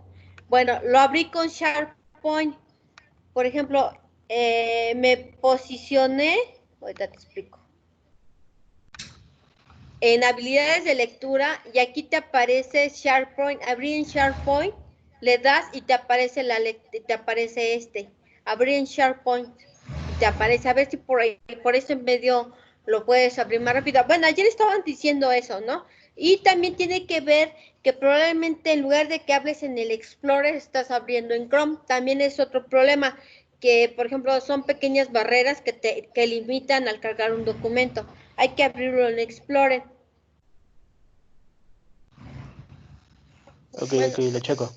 Bueno, lo abrí con SharePoint. Por ejemplo, me posicioné, ahorita te explico, en habilidades de lectura y aquí te aparece SharePoint, abrir en SharePoint, le das y te aparece abrir en SharePoint, y te aparece, a ver si por ahí, por eso en medio lo puedes abrir más rápido. Bueno, ayer estaban diciendo eso, ¿no? Y también tiene que ver que probablemente en lugar de que hables en el Explorer, estás abriendo en Chrome. También es otro problema, que por ejemplo son pequeñas barreras que limitan al cargar un documento. Hay que abrirlo en Explorer. Ok, Bueno, ok, lo checo.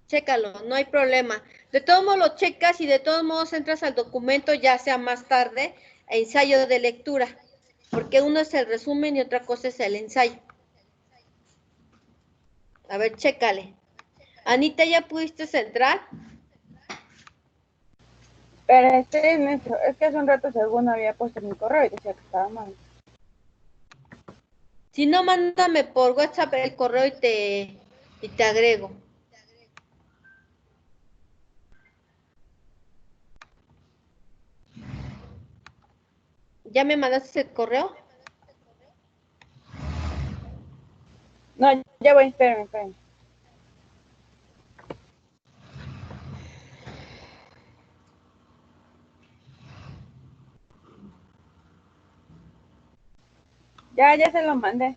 chécalo, no hay problema. De todos modos lo checas y de todos modos entras al documento, ya sea más tarde, ensayo de lectura, porque uno es el resumen y otra cosa es el ensayo. A ver, chécale. Anita, ¿ya pudiste entrar? Pero estoy en eso. Es que hace un rato según había puesto mi correo y decía que estaba mal. Si no, mándame por WhatsApp el correo y te agrego. ¿Ya me mandaste el correo? No, ya voy, espérenme. Ya se lo mandé.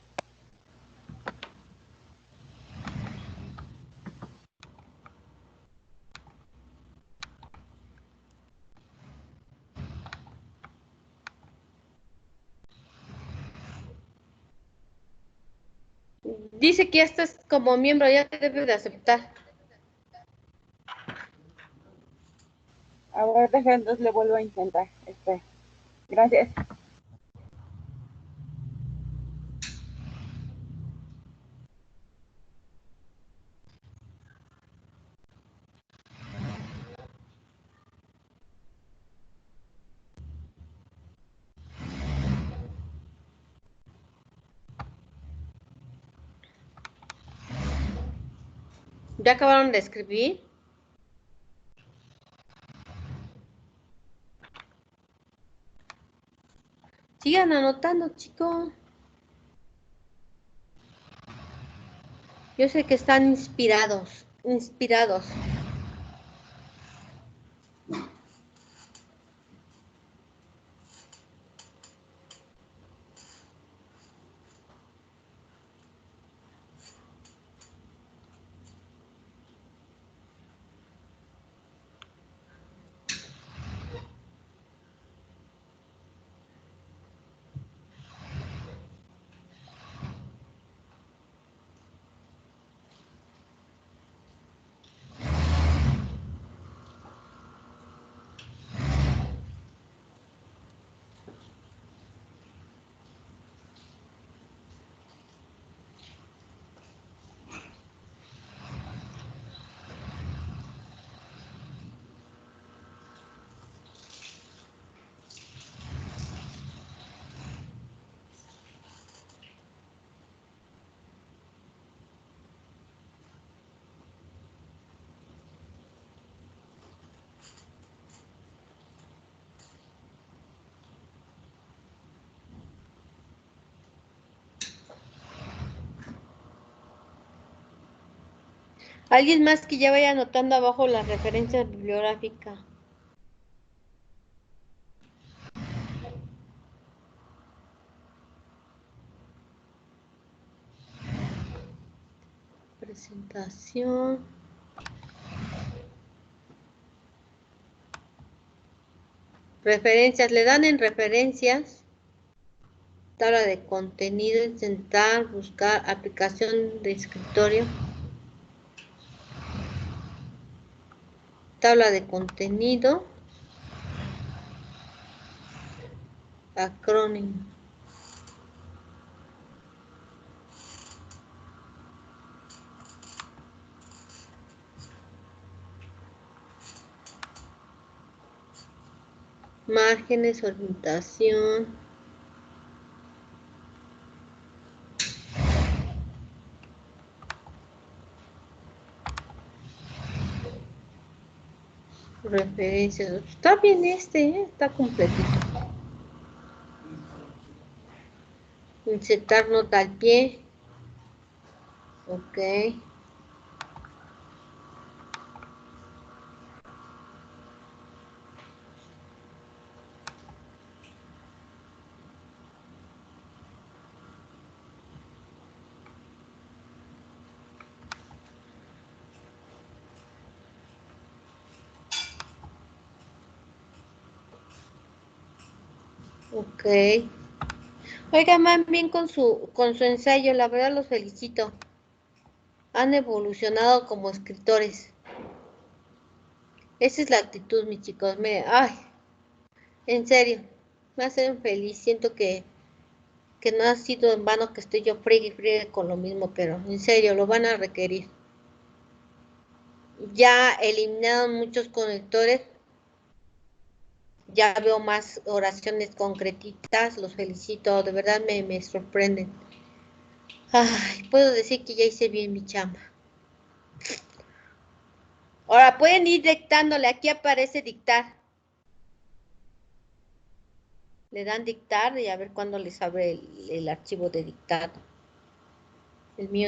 Dice que ya estás como miembro, ya te debes de aceptar. A ver, entonces le vuelvo a intentar. Gracias. ¿Ya acabaron de escribir? Sigan anotando, chicos. Yo sé que están inspirados. Alguien más que ya vaya anotando abajo las referencias bibliográficas. Presentación. Referencias, le dan en referencias, tabla de contenido, intentar buscar aplicación de escritorio, tabla de contenido, acrónimo. Márgenes, orientación. Referencias. Está bien está completito. Insertar nota al pie. Ok. Ok. Oigan, van bien con su ensayo, la verdad los felicito. Han evolucionado como escritores. Esa es la actitud, mis chicos. Ay, en serio, me hacen feliz. Siento que no ha sido en vano que estoy yo friegue con lo mismo, pero en serio, lo van a requerir. Ya eliminaron muchos conectores. Ya veo más oraciones concretitas. Los felicito, de verdad me sorprenden. Ay, puedo decir que ya hice bien mi chamba. Ahora pueden ir dictándole, aquí aparece dictar. Le dan dictar y a ver cuándo les abre el archivo de dictado. El mío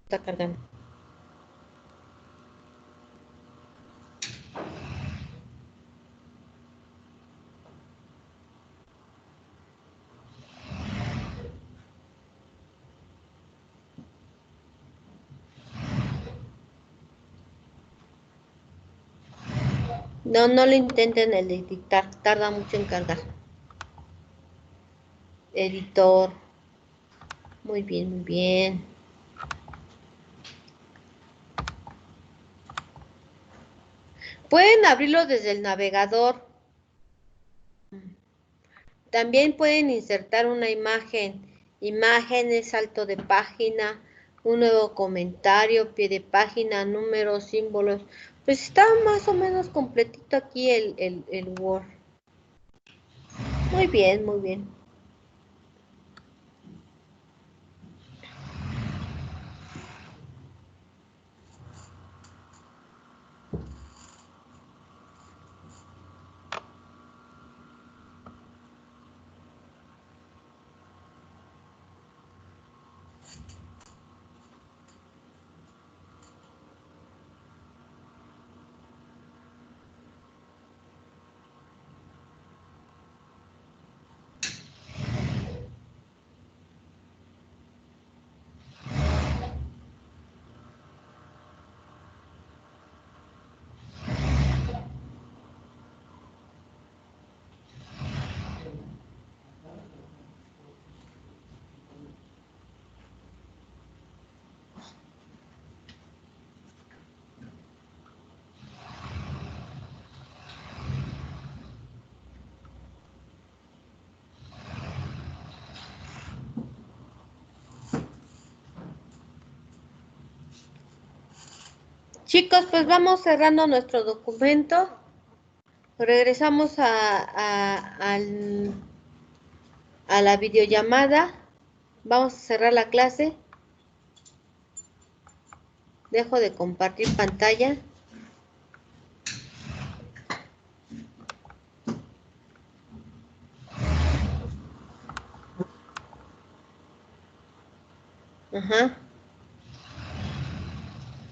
está cargando. No lo intenten el de dictar, tarda mucho en cargar. Editor. Muy bien, muy bien. Pueden abrirlo desde el navegador. También pueden insertar una imagen. Imágenes, salto de página, un nuevo comentario, pie de página, números, símbolos. Pues está más o menos completito aquí el Word. Muy bien, muy bien. Chicos, pues vamos cerrando nuestro documento. Regresamos a la videollamada. Vamos a cerrar la clase. Dejo de compartir pantalla. Ajá.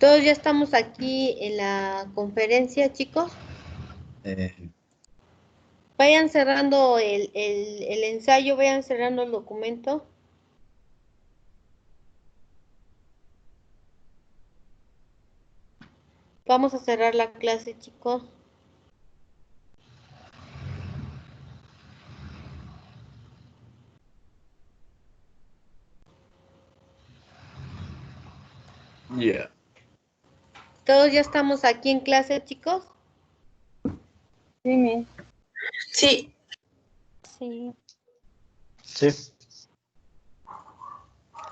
Todos ya estamos aquí en la conferencia, chicos. Vayan cerrando el ensayo, vayan cerrando el documento. Vamos a cerrar la clase, chicos. Yeah. ¿Todos ya estamos aquí en clase, chicos? Sí, Miss. Sí, Sí. Sí.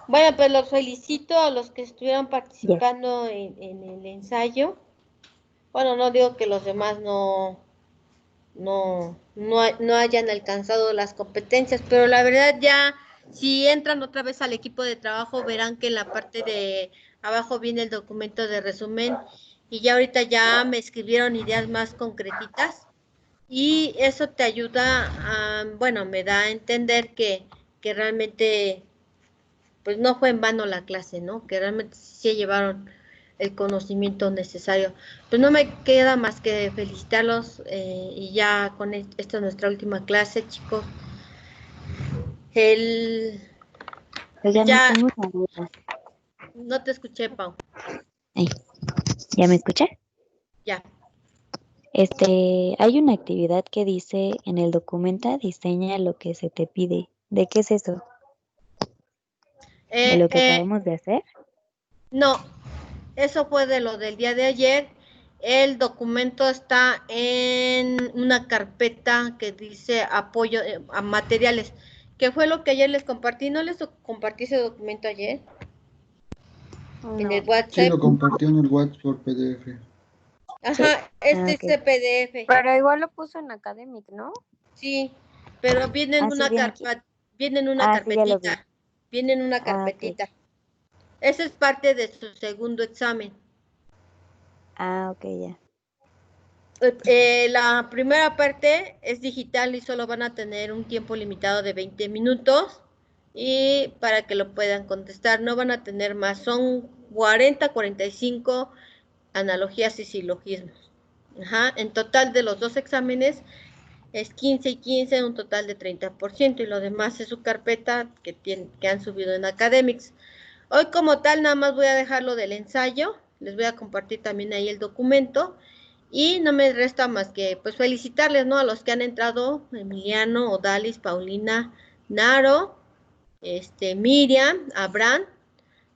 Bueno, pues los felicito a los que estuvieron participando en el ensayo. Bueno, no digo que los demás no hayan alcanzado las competencias, pero la verdad ya, si entran otra vez al equipo de trabajo, verán que en la parte de abajo viene el documento de resumen y ya ahorita ya me escribieron ideas más concretitas y eso te ayuda a, bueno, me da a entender que realmente pues no fue en vano la clase, ¿no? Que realmente sí se llevaron el conocimiento necesario. Pues no me queda más que felicitarlos y ya con esta es nuestra última clase, chicos. Pues Oigan, ya, tengo una duda. no te escuché, Pau. Ay, ¿ya me escucha? Ya. Hay una actividad que dice en el documento, diseña lo que se te pide. ¿De qué es eso? ¿De Eh, lo que eh, acabamos de hacer? no, eso fue de lo del día de ayer. El documento está en una carpeta que dice apoyo a materiales, que fue lo que ayer les compartí. ¿No les compartí ese documento ayer? En el No. Sí, WhatsApp. lo compartió en el WhatsApp por PDF. Ajá, Ah, es ok. PDF. Pero igual lo puso en Academic, ¿no? Sí, pero viene en Ah, sí, una viene aquí. viene en una Ah, sí, ya lo vi. carpetita. Viene en una Ah, ok. carpetita. Esa es parte de su segundo examen. Ah, ok, ya. La primera parte es digital y solo van a tener un tiempo limitado de 20 minutos y para que lo puedan contestar no van a tener más, son 45 analogías y silogismos. Ajá, en total de los dos exámenes es 15 y 15, un total de 30% y lo demás es su carpeta que han subido en Academics. Hoy como tal nada más voy a dejar lo del ensayo, les voy a compartir también ahí el documento y no me resta más que pues felicitarles, ¿no? A los que han entrado, Emiliano, Odalis, Paulina, Naro, Miriam, Abraham,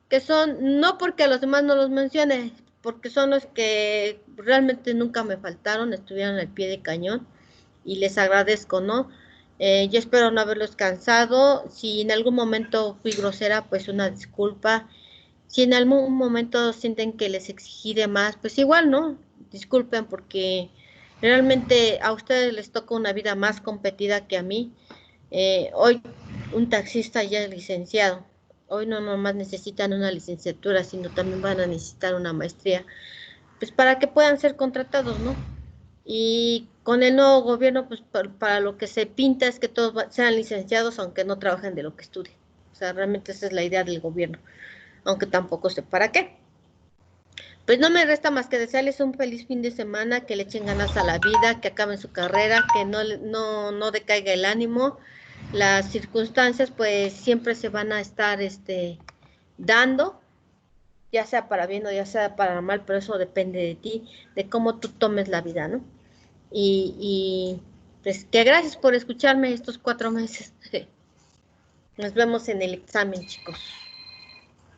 que son, no porque a los demás no los mencione, porque son los que realmente nunca me faltaron, estuvieron al pie de cañón y les agradezco, ¿no? Yo espero no haberlos cansado. Si en algún momento fui grosera, pues una disculpa. Si en algún momento sienten que les exigí de más, pues igual, ¿no? Disculpen porque realmente a ustedes les toca una vida más competida que a mí. Hoy un taxista ya es licenciado. Hoy no nomás necesitan una licenciatura, sino también van a necesitar una maestría, pues para que puedan ser contratados, ¿no? Y con el nuevo gobierno, pues para lo que se pinta es que todos sean licenciados, aunque no trabajen de lo que estudien. O sea, realmente esa es la idea del gobierno, aunque tampoco sé para qué. Pues no me resta más que desearles un feliz fin de semana, que le echen ganas a la vida, que acaben su carrera, que no decaiga el ánimo. Las circunstancias, pues siempre se van a estar dando, ya sea para bien o ya sea para mal, pero eso depende de ti, de cómo tú tomes la vida, ¿no? Y pues que gracias por escucharme estos 4 meses. Nos vemos en el examen, chicos.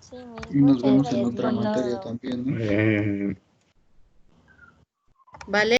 Sí, Miss, Y nos muchas vemos en gracias Gracias, otra por Miss. materia todo. también, ¿no? Eh, ¿Vale?